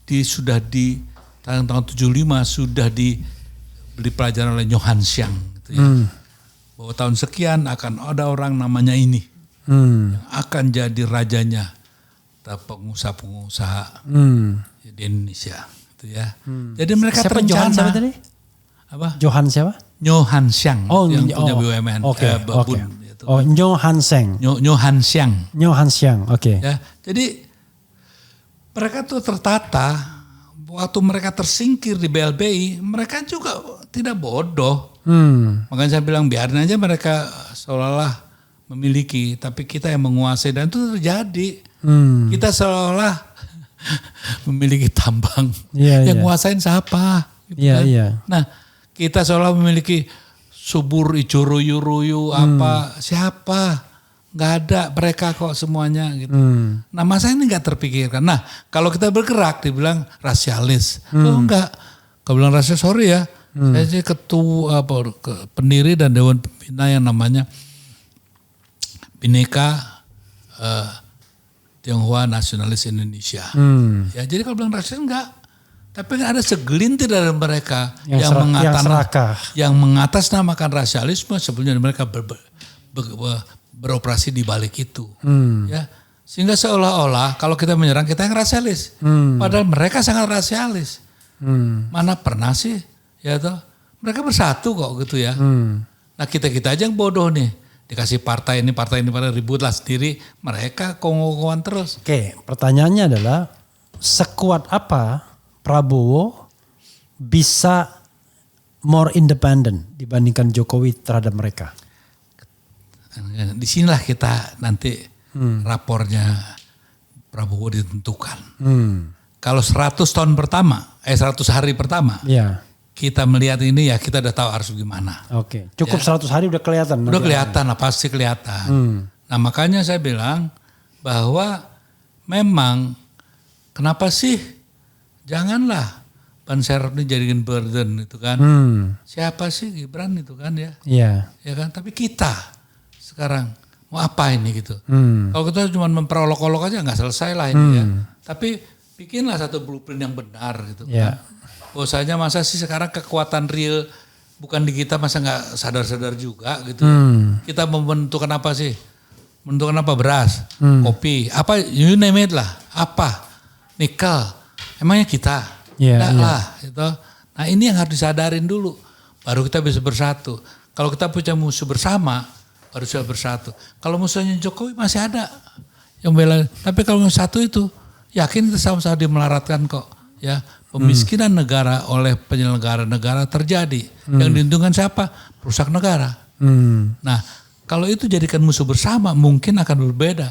Speaker 1: sudah di tahun 75 sudah diberi pelajaran oleh Nyo Han Siang gitu ya. Bahwa tahun sekian akan ada orang namanya ini yang akan jadi rajanya pengusaha-pengusaha di Indonesia gitu ya. Jadi mereka
Speaker 2: siapa
Speaker 1: terencana.
Speaker 2: Johan siapa tadi?
Speaker 1: Apa?
Speaker 2: Johan siapa?
Speaker 1: Nyo Han Siang yang punya BUMN.
Speaker 2: Oke. Oh, Nyo Han Siang.
Speaker 1: Nyo Han Siang.
Speaker 2: Nyo Han Siang, oke.
Speaker 1: Ya, jadi mereka tuh tertata, waktu mereka tersingkir di BLBI, mereka juga tidak bodoh. Makanya saya bilang biarin aja mereka seolah-olah memiliki, tapi kita yang menguasai dan itu terjadi. Kita seolah memiliki tambang, yang nguasain siapa? Gitu kan? Nah, kita seolah memiliki subur ijo ruyu apa siapa? Nggak ada, mereka kok semuanya gitu. Nah masa ini nggak terpikirkan. Nah kalau kita bergerak dibilang rasialis, oh enggak. Kalau bilang rasialis sorry ya, saya sih ketua pendiri dan dewan pembina yang namanya Bhinneka Tionghoa Nasionalis Indonesia. Ya jadi kalau bilang rasialis enggak. Tapi ada segelintir dari mereka yang mengatasnamakan rasialisme sebenarnya mereka beroperasi di balik itu. Ya. Sehingga seolah-olah kalau kita menyerang kita yang rasialis. Padahal mereka sangat rasialis. Mana pernah sih ya toh? Mereka bersatu kok gitu ya. Nah kita-kita aja yang bodoh nih. Dikasih partai ini ributlah sendiri. Mereka kongkowan terus.
Speaker 2: Oke, pertanyaannya adalah sekuat apa Prabowo bisa more independent dibandingkan Jokowi terhadap mereka?
Speaker 1: Disinilah kita nanti rapornya Prabowo ditentukan. Kalau 100 tahun pertama, 100 hari pertama, kita melihat ini ya kita udah tahu harus gimana.
Speaker 2: Oke, cukup ya. 100 hari udah kelihatan.
Speaker 1: Udah kelihatan lah, pasti kelihatan. Nah makanya saya bilang bahwa memang kenapa sih janganlah Ban Serap ini jadikan burden itu kan. Siapa sih Gibran itu kan ya. Iya. Ya kan, tapi kita sekarang mau apa ini gitu. Kalau kita cuma memperolok-olok aja nggak selesai lah ini ya. Tapi bikinlah satu blueprint yang benar gitu kan. Bahwasanya masa sih sekarang kekuatan real bukan di kita, masa nggak sadar-sadar juga gitu. Kita menentukan apa sih? Menentukan apa? Beras, kopi, apa you name it lah. Apa? Nikel. Emangnya kita? Enggak lah. Gitu. Nah ini yang harus disadarin dulu. Baru kita bisa bersatu. Kalau kita punya musuh bersama, baru bisa bersatu. Kalau musuhnya Jokowi masih ada yang bela. Tapi kalau yang satu itu, yakin kita sama-sama dimelaratkan kok. Ya, pemiskinan negara oleh penyelenggara negara terjadi. Yang diuntungkan siapa? Perusak negara. Nah kalau itu jadikan musuh bersama, mungkin akan berbeda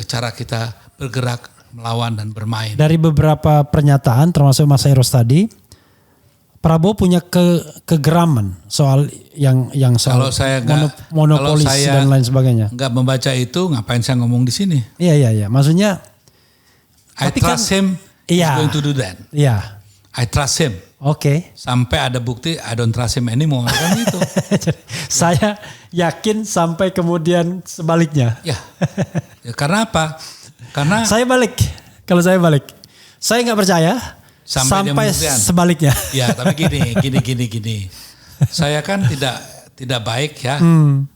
Speaker 1: cara kita bergerak, melawan dan bermain. Dari
Speaker 2: beberapa pernyataan termasuk Mas Eros tadi, Prabowo punya kegeraman soal yang soal
Speaker 1: kalau saya
Speaker 2: monopolis dan lain sebagainya.
Speaker 1: Enggak membaca itu, ngapain saya ngomong di sini?
Speaker 2: Iya. Maksudnya
Speaker 1: I trust him is going to do that.
Speaker 2: Iya.
Speaker 1: I trust him.
Speaker 2: Oke.
Speaker 1: Sampai ada bukti I don't trust him anymore kan itu.
Speaker 2: Saya yakin sampai kemudian sebaliknya.
Speaker 1: Ya karena apa? Karena
Speaker 2: saya balik. Kalau saya balik, saya nggak percaya sampai sebaliknya.
Speaker 1: Ya, tapi gini. Saya kan tidak baik ya.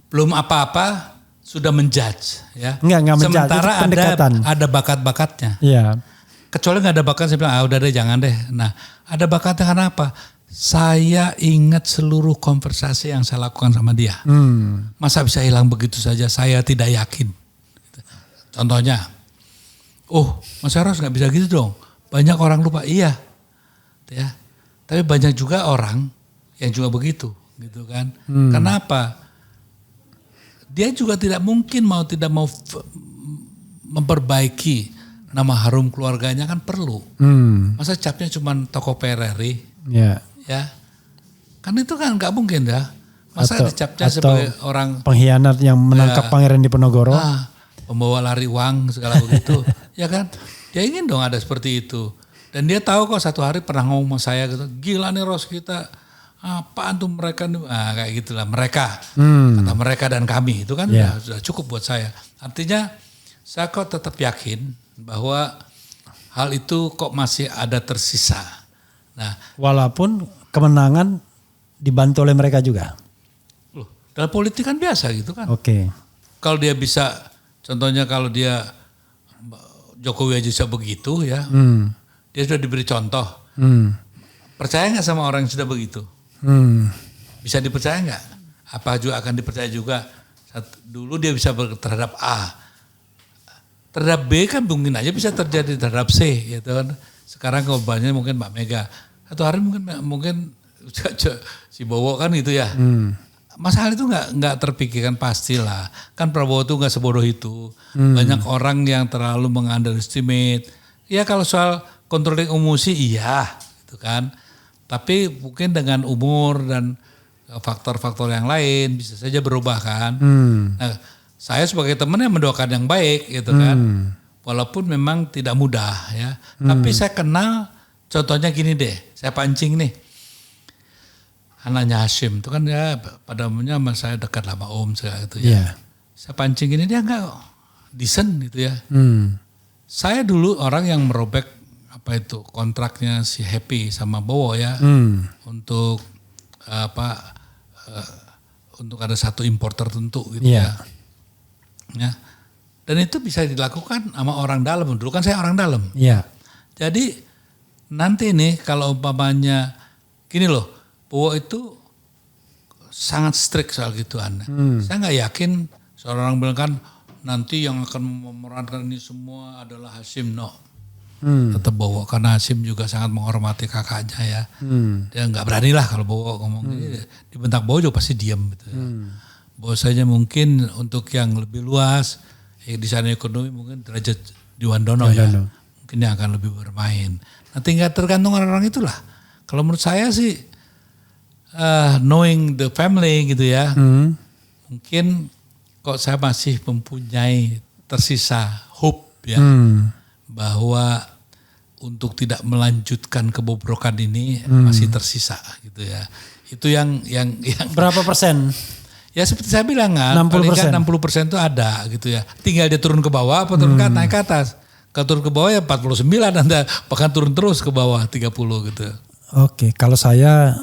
Speaker 1: Belum apa-apa sudah menjudge ya.
Speaker 2: Enggak menjudge.
Speaker 1: Sementara ada bakat-bakatnya.
Speaker 2: Iya.
Speaker 1: Kecuali nggak ada bakat, saya bilang udah deh jangan deh. Nah, ada bakatnya karena apa? Saya ingat seluruh konversasi yang saya lakukan sama dia. Masa bisa hilang begitu saja? Saya tidak yakin. Contohnya. Mas Eros nggak bisa gitu dong. Banyak orang lupa, iya, ya. Tapi banyak juga orang yang juga begitu, gitu kan? Kenapa? Dia juga tidak mungkin tidak mau memperbaiki nama harum keluarganya kan perlu. Masa capnya cuma toko PRRI, ya? Kan itu kan nggak mungkin ya. Masa dicapnya sebagai orang
Speaker 2: pengkhianat yang menangkap Pangeran Diponegoro.
Speaker 1: Pembawa lari uang segala begitu, ya kan? Dia ingin dong ada seperti itu. Dan dia tahu kok satu hari pernah ngomong sama saya gitu, gila nih Ros kita, apaan tuh mereka, kayak gitulah mereka, kata mereka dan kami itu kan sudah cukup buat saya. Artinya saya kok tetap yakin bahwa hal itu kok masih ada tersisa. Nah,
Speaker 2: walaupun kemenangan dibantu oleh mereka juga.
Speaker 1: Loh, dalam politik kan biasa gitu kan.
Speaker 2: Oke.
Speaker 1: Kalau dia bisa, contohnya kalau dia Jokowi aja bisa begitu ya, dia sudah diberi contoh. Percaya nggak sama orang yang sudah begitu? Bisa dipercaya nggak? Apa juga akan dipercaya juga? Dulu dia bisa terhadap A, terhadap B kan mungkin aja bisa terjadi terhadap C, gitu kan. Sekarang korbannya mungkin Mbak Mega, atau hari mungkin si Bowo kan gitu ya. Masalah itu nggak terpikirkan, pastilah. Kan Prabowo itu nggak sebodoh itu. Banyak orang yang terlalu mengunderestimate. Ya kalau soal controlling emosi iya, gitu kan. Tapi mungkin dengan umur dan faktor-faktor yang lain bisa saja berubah kan. Nah, saya sebagai teman yang mendoakan yang baik, gitu kan. Walaupun memang tidak mudah ya. Tapi saya kenal, contohnya gini deh, saya pancing nih. Anaknya Hashim itu kan ya pada umumnya sama saya dekat sama Om segala gitu ya. Yeah. Saya pancing ini dia enggak decent gitu ya. Saya dulu orang yang merobek kontraknya si Happy sama Bowo ya. Untuk untuk ada satu impor tertentu gitu ya. Dan itu bisa dilakukan sama orang dalam. Dulu kan saya orang dalam.
Speaker 2: Yeah.
Speaker 1: Jadi nanti nih kalau umpamanya gini loh, Bowo itu sangat strict soal gituan. Saya nggak yakin seorang bilang kan nanti yang akan memerankan ini semua adalah Hashim. No, tetap Bowo karena Hashim juga sangat menghormati kakaknya ya. Dia nggak berani lah kalau Bowo ngomong ini. Dibentak Bowo juga pasti diam gitu. Ya. Bowo saja mungkin untuk yang lebih luas, desain ekonomi mungkin derajat Diwandono ya. Mungkin yang akan lebih bermain. Nah tinggal tergantung orang-orang itulah. Kalau menurut saya sih knowing the family gitu ya, mungkin kok saya masih mempunyai tersisa hope ya, bahwa untuk tidak melanjutkan kebobrokan ini masih tersisa gitu ya. Itu yang
Speaker 2: berapa persen?
Speaker 1: Ya seperti saya bilang kan, paling kan 60% itu ada gitu ya. Tinggal dia turun ke bawah, apa turun ke naik ke atas. Kalau turun ke bawah ya 49, Anda bahkan turun terus ke bawah 30 gitu.
Speaker 2: Oke, kalau saya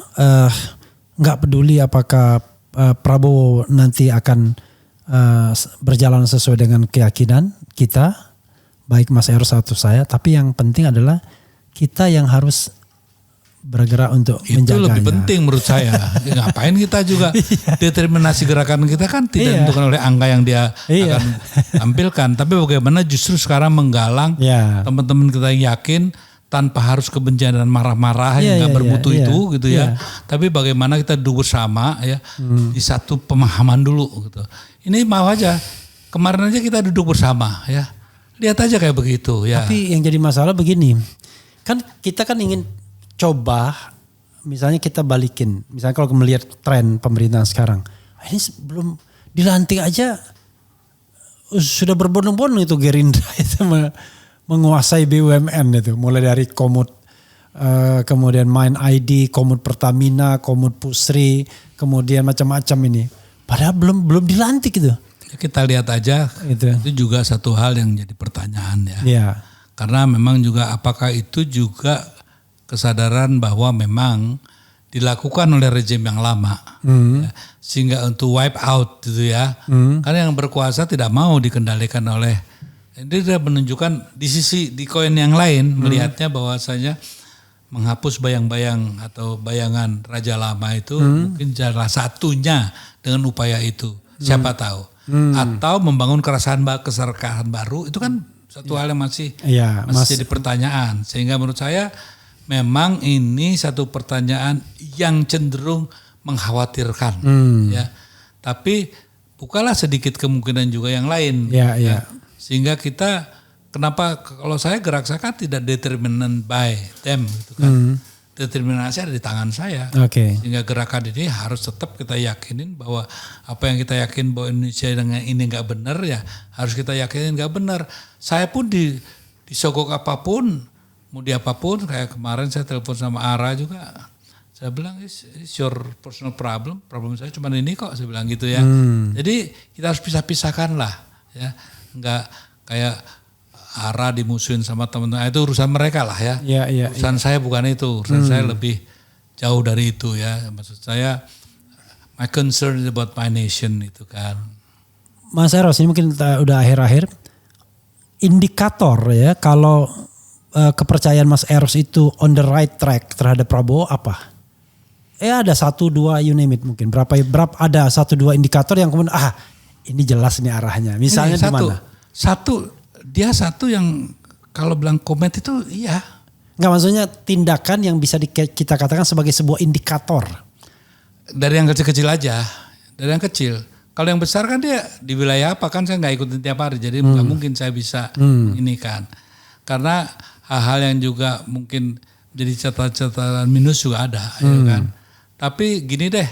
Speaker 2: nggak peduli apakah Prabowo nanti akan berjalan sesuai dengan keyakinan kita, baik Mas Eros atau saya, tapi yang penting adalah kita yang harus bergerak untuk
Speaker 1: itu
Speaker 2: menjaganya.
Speaker 1: Itu lebih penting menurut saya. Ngapain kita juga determinasi gerakan kita kan tidak ditentukan oleh angka yang dia akan tampilkan, tapi bagaimana justru sekarang menggalang teman-teman kita yang yakin tanpa harus kebencian dan marah-marah yang nggak bermutu itu gitu ya. Tapi bagaimana kita duduk bersama ya di satu pemahaman dulu gitu. Ini mau aja kemarin aja kita duduk bersama ya. Lihat aja kayak begitu ya.
Speaker 2: Tapi yang jadi masalah begini. Kan kita kan ingin coba misalnya kita balikin. Misalnya kalau melihat tren pemerintahan sekarang. Ini sebelum dilantik aja sudah berbondong-bondong itu Gerindra itu menguasai BUMN itu, mulai dari Komut, kemudian Mind ID, Komut Pertamina, Komut Pusri, kemudian macam-macam ini. Padahal belum dilantik itu.
Speaker 1: Kita lihat aja, itu juga satu hal yang jadi pertanyaan ya.
Speaker 2: Yeah.
Speaker 1: Karena memang juga apakah itu juga kesadaran bahwa memang dilakukan oleh rejim yang lama, ya, sehingga untuk wipe out gitu ya. Karena yang berkuasa tidak mau dikendalikan oleh. Dia sudah menunjukkan di koin yang lain melihatnya bahwasanya menghapus bayang-bayang atau bayangan Raja Lama itu mungkin salah satunya dengan upaya itu. Siapa tahu. Atau membangun keserakahan baru itu kan satu hal yang masih jadi pertanyaan. Sehingga menurut saya memang ini satu pertanyaan yang cenderung mengkhawatirkan. Ya. Tapi bukalah sedikit kemungkinan juga yang lain. Ya. Sehingga kita, kenapa kalau saya gerak saya kan tidak determinant by them gitu kan. Determinasi ada di tangan saya. Sehingga gerakan ini harus tetap kita yakinin bahwa apa yang kita yakin bahwa Indonesia dengan ini nggak benar ya harus kita yakinin nggak benar. Saya pun disogok apapun, mau di apapun, kayak kemarin saya telepon sama Ara juga. Saya bilang it's your personal problem saya cuma ini kok, saya bilang gitu ya. Jadi kita harus pisah-pisahkan lah ya. Enggak kayak ARA dimusuhin sama teman-teman, itu urusan mereka lah ya. Urusan saya bukan itu, urusan saya lebih jauh dari itu ya. Maksud saya, my concern is about my nation itu kan.
Speaker 2: Mas Eros, ini mungkin udah akhir-akhir. Indikator ya kalau kepercayaan Mas Eros itu on the right track terhadap Prabowo apa? Ada 1-2 you name it mungkin. Berapa ada 1-2 indikator yang kemudian ini jelas nih arahnya. Misalnya di mana?
Speaker 1: Dia satu yang kalau bilang komet itu iya.
Speaker 2: Enggak, maksudnya tindakan yang bisa kita katakan sebagai sebuah indikator.
Speaker 1: Dari yang kecil-kecil aja. Dari yang kecil. Kalau yang besar kan dia di wilayah apa kan saya nggak ikutin tiap hari. Jadi nggak mungkin saya bisa ini kan. Karena hal-hal yang juga mungkin jadi catatan minus juga ada. Ya kan. Tapi gini deh.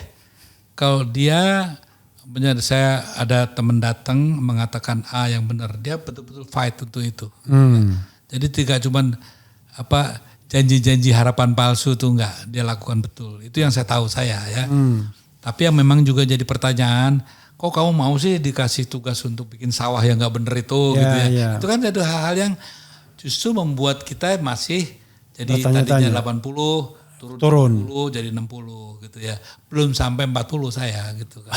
Speaker 1: Kalau dia... saya ada teman datang mengatakan A yang benar, dia betul-betul fight untuk itu. Jadi tidak cuman janji-janji harapan palsu itu enggak, dia lakukan betul. Itu yang saya tahu saya ya. Tapi yang memang juga jadi pertanyaan, kok kamu mau sih dikasih tugas untuk bikin sawah yang enggak benar itu gitu ya. Itu kan ada hal-hal yang justru membuat kita masih jadi tadinya 80 turun 60 jadi 60 gitu ya. Belum sampai 40 saya gitu kan.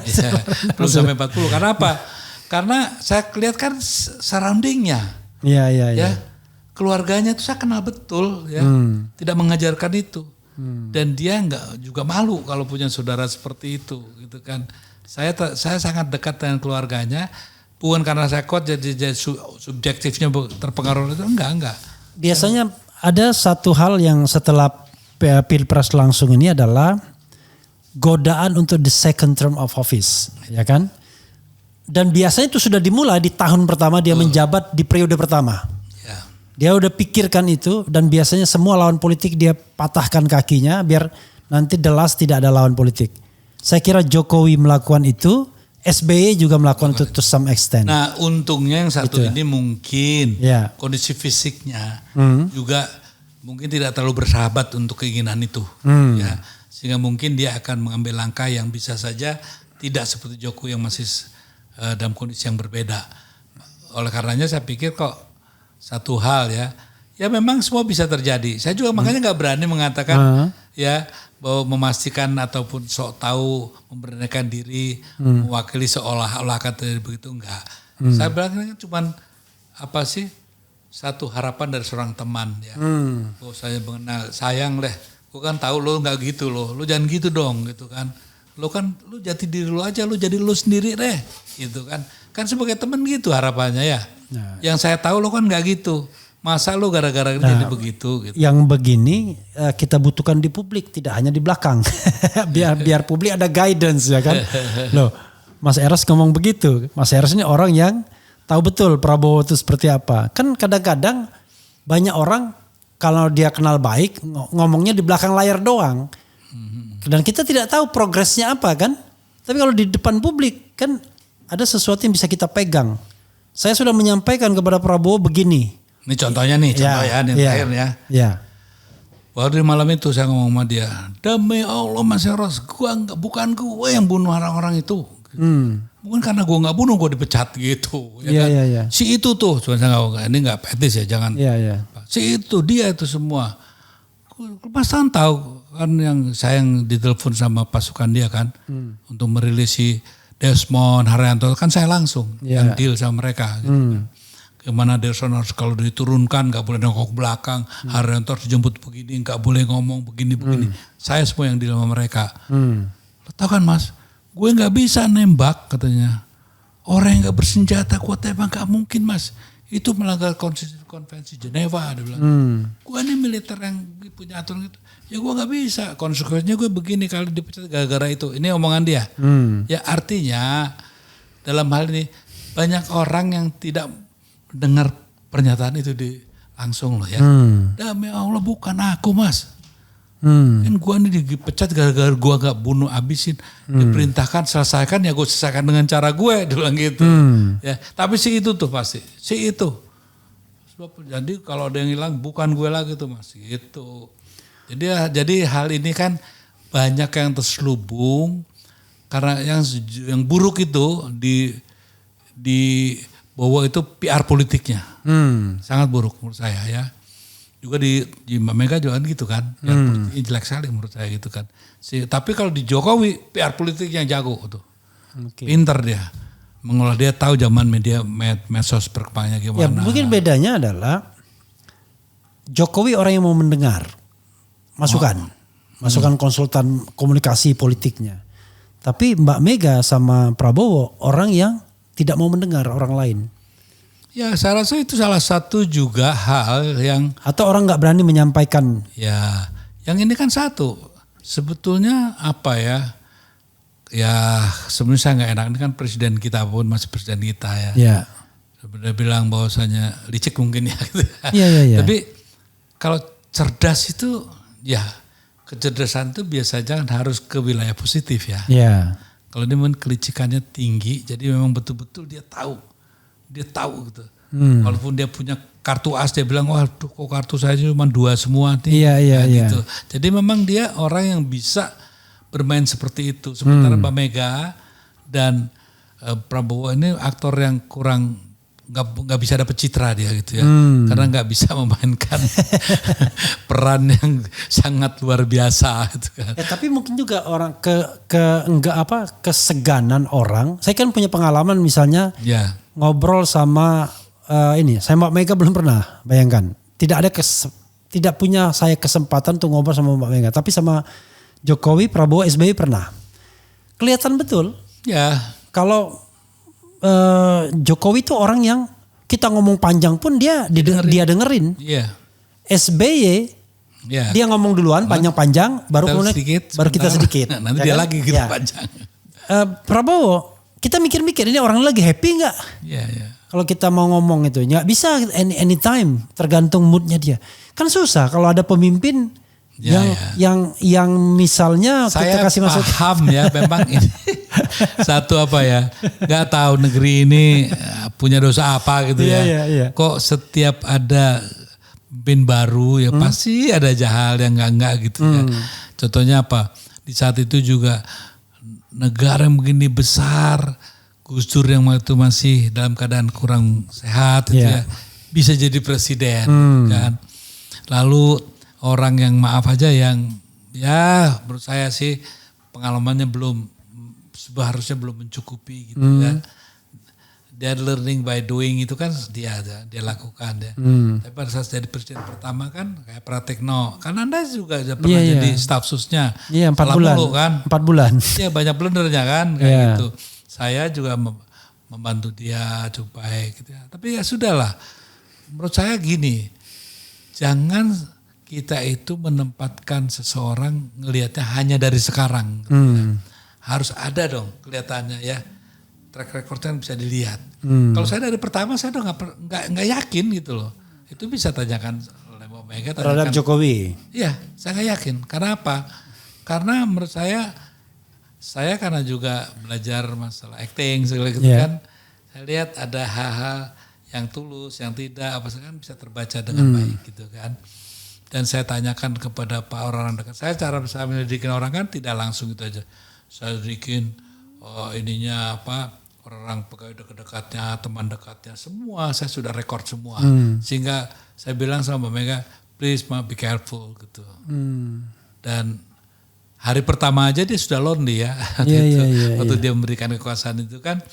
Speaker 1: Ya, belum sampai 40. Karena apa? Karena saya lihat kan surroundingnya. Ya. Keluarganya itu saya kenal betul ya. Tidak mengajarkan itu. Dan dia enggak juga malu kalau punya saudara seperti itu gitu kan. Saya sangat dekat dengan keluarganya. Bukan karena saya kuat jadi subjektifnya terpengaruh itu enggak.
Speaker 2: Biasanya ada satu hal yang setelah Pilpres langsung ini adalah godaan untuk the second term of office, ya kan? Dan biasanya itu sudah dimulai di tahun pertama dia menjabat di periode pertama. Dia udah pikirkan itu dan biasanya semua lawan politik dia patahkan kakinya biar nanti the last tidak ada lawan politik. Saya kira Jokowi melakukan itu, SBY juga melakukan itu to some extent.
Speaker 1: Nah untungnya yang satu ini mungkin kondisi fisiknya juga mungkin tidak terlalu bersahabat untuk keinginan itu, ya sehingga mungkin dia akan mengambil langkah yang bisa saja tidak seperti Jokowi yang masih dalam kondisi yang berbeda. Oleh karenanya saya pikir kok satu hal ya memang semua bisa terjadi. Saya juga makanya nggak berani mengatakan ya bahwa memastikan ataupun sok tahu memberanikan diri mewakili seolah-olah kata begitu enggak. Saya bilang cuman satu harapan dari seorang teman ya. Oh saya mengenal, sayang deh. Gue kan tahu lo nggak gitu lo jangan gitu dong gitu kan. Lo jati diri lo aja, lo jadi lo sendiri deh gitu kan. Kan sebagai teman gitu harapannya ya. Yang saya tahu lo kan nggak gitu. Masa lo gara-gara jadi begitu gitu.
Speaker 2: Yang begini kita butuhkan di publik, tidak hanya di belakang. biar publik ada guidance ya kan. Loh, Mas Eros ngomong begitu. Mas Eros ini orang yang tahu betul Prabowo itu seperti apa. Kan kadang-kadang banyak orang kalau dia kenal baik ngomongnya di belakang layar doang. Dan kita tidak tahu progresnya apa kan. Tapi kalau di depan publik kan ada sesuatu yang bisa kita pegang. Saya sudah menyampaikan kepada Prabowo begini.
Speaker 1: Ini contohnya nih, terakhir ya. Waktu di malam itu saya ngomong sama dia, demi Allah Mas Eros, bukan gue yang bunuh orang-orang itu. Mungkin karena gue nggak bunuh gue dipecat gitu. Kan? Si itu tuh, cuma saya ini nggak etis ya, jangan. Si itu dia itu semua. Mas Tan tahu kan yang saya ditelepon sama pasukan dia kan untuk merilis si Desmond Haryanto kan saya langsung yang deal sama mereka. Gitu kan. Gimana Desmond harus kalau diturunkan nggak boleh nongkrong belakang, Haryanto harus dijemput begini, nggak boleh ngomong begini. Saya semua yang deal sama mereka. Lo tau kan Mas? Gue gak bisa nembak katanya. Orang yang gak bersenjata kuat tembak gak mungkin Mas. Itu melanggar konvensi Geneva. Dia bilang. Gue ini militer yang punya aturan gitu. Ya gue gak bisa. Konsekuensinya gue begini kalau dipecat gara-gara itu. Ini omongan dia. Ya artinya dalam hal ini banyak orang yang tidak mendengar pernyataan itu langsung loh ya. Demi Allah bukan aku Mas. Kan gue ini dipecat gara-gara gue gak bunuh abisin. Diperintahkan selesaikan ya gue selesaikan dengan cara gue. Dia bilang gitu. Ya, tapi si itu tuh pasti. Si itu. Jadi kalau ada yang hilang bukan gue lagi tuh Mas. Gitu. Jadi hal ini kan banyak yang terselubung. Karena yang buruk itu Prabowo itu PR politiknya. Sangat buruk menurut saya ya. Juga di Mbak Mega juga gitu kan. PR politik jelek sekali menurut saya gitu kan. Tapi kalau di Jokowi PR politiknya jago tuh. Pinter dia. Mengolah, dia tahu zaman medsos perkembangannya gimana.
Speaker 2: Ya mungkin bedanya adalah Jokowi orang yang mau mendengar masukan. Masukan konsultan komunikasi politiknya. Tapi Mbak Mega sama Prabowo orang yang tidak mau mendengar orang lain.
Speaker 1: Ya saya rasa itu salah satu juga hal yang.
Speaker 2: Atau orang gak berani menyampaikan.
Speaker 1: Ya yang ini kan satu. Sebetulnya apa ya. Ya sebenarnya saya gak enak. Ini kan presiden kita pun masih presiden kita ya.
Speaker 2: Ya.
Speaker 1: Sebenarnya bilang bahwasanya licik mungkin ya. Gitu.
Speaker 2: Iya.
Speaker 1: Tapi kalau cerdas itu ya. Kecerdasan itu biasanya kan harus ke wilayah positif ya.
Speaker 2: Iya.
Speaker 1: Kalau dia memang kelicikannya tinggi, jadi memang betul-betul dia tahu gitu. Walaupun dia punya kartu as, dia bilang, wah kok kartu saya cuma 2 semua nih.
Speaker 2: Iya.
Speaker 1: Gitu. Jadi memang dia orang yang bisa bermain seperti itu. Sementara Mbak Mega dan Prabowo ini aktor yang kurang nggak bisa dapet citra dia gitu ya, karena nggak bisa memainkan peran yang sangat luar biasa gitu kan.
Speaker 2: Ya, tapi mungkin juga orang keseganan orang. Saya kan punya pengalaman misalnya ngobrol sama saya Mbak Mega belum pernah, bayangkan. Tidak punya saya kesempatan untuk ngobrol sama Mbak Mega, tapi sama Jokowi, Prabowo, SBY pernah. Kelihatan betul.
Speaker 1: Ya.
Speaker 2: Kalau Jokowi itu orang yang kita ngomong panjang pun dia dengerin.
Speaker 1: Iya.
Speaker 2: SBY dia ngomong duluan panjang-panjang baru kita sedikit.
Speaker 1: Nanti dia lagi kita panjang.
Speaker 2: Prabowo kita mikir-mikir ini orang lagi happy nggak?
Speaker 1: Iya.
Speaker 2: Kalau kita mau ngomong itu nggak bisa anytime, tergantung moodnya dia. Kan susah kalau ada pemimpin yang misalnya
Speaker 1: saya
Speaker 2: kita kasih masukan.
Speaker 1: Paham ya memang ini satu apa ya, nggak tahu negeri ini punya dosa apa gitu ya.
Speaker 2: Iya.
Speaker 1: Kok setiap ada pemimpin baru ya pasti ada hal yang enggak gitu ya. Contohnya apa? Di saat itu juga negara yang begini besar, Gus Dur yang waktu masih dalam keadaan kurang sehat gitu ya, bisa jadi presiden kan. Lalu orang yang maaf aja yang ya menurut saya sih pengalamannya seharusnya belum mencukupi gitu ya. Dia learning by doing itu kan dia lakukan ya. Tapi pada saat jadi presiden pertama kan kayak Pratikno, kan Anda juga pernah jadi staf susnya.
Speaker 2: Iya 4 bulan.
Speaker 1: Kan?
Speaker 2: 4 bulan.
Speaker 1: Iya banyak blendernya kan kayak gitu. Saya juga membantu dia cukup baik gitu ya. Tapi ya sudahlah. Menurut saya gini, jangan kita itu menempatkan seseorang ngelihatnya hanya dari sekarang. Gitu ya. Harus ada dong kelihatannya ya. Track recordnya bisa dilihat. Kalau saya dari pertama saya udah nggak yakin gitu loh. Itu bisa tanyakan oleh Mbak Mega.
Speaker 2: Terhadap Jokowi?
Speaker 1: Iya, saya nggak yakin. Karena apa? Karena menurut saya karena juga belajar masalah acting segala gitu kan. Saya lihat ada hal-hal yang tulus, yang tidak, apa kan bisa terbaca dengan baik gitu kan. Dan saya tanyakan kepada orang dekat saya, cara saya menyelidikin orang kan tidak langsung gitu aja. Saya selidikin ininya apa, orang pegawai dekat-dekatnya, teman dekatnya, semua saya sudah rekord semua. Sehingga saya bilang sama Mbak Mega, please ma, be careful gitu. Dan hari pertama aja dia sudah lonely ya. Waktu dia memberikan kekuasaan itu kan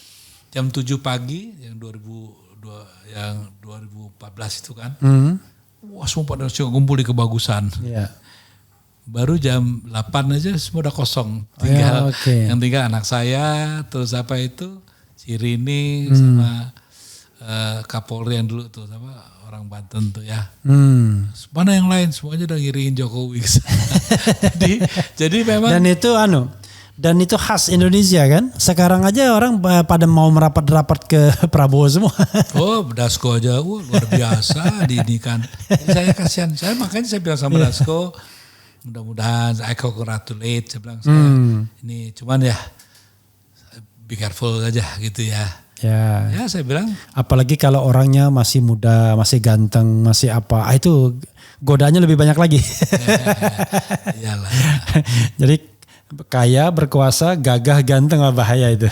Speaker 1: jam 7 pagi yang 2014 itu kan. Wah semua pada kumpul di Kebagusan. Baru jam 8 aja semua udah kosong. Yang tinggal anak saya, terus apa itu, si Rini sama Kapolri yang dulu tuh, sama orang Banten tuh ya. Mana yang lain, semuanya udah ngiriin Jokowi. jadi memang.
Speaker 2: Dan itu khas Indonesia kan. Sekarang aja orang pada mau merapat-rapat ke Prabowo semua.
Speaker 1: Oh Dasko aja luar biasa didikan. Saya kasihan, makanya saya bilang sama Dasko, mudah-mudahan I congratulate, saya bilang ini cuman ya be careful aja gitu ya. Ya saya bilang.
Speaker 2: Apalagi kalau orangnya masih muda, masih ganteng, masih apa, itu godaannya lebih banyak lagi.
Speaker 1: Iyalah.
Speaker 2: Jadi kaya, berkuasa, gagah, ganteng, bahaya itu.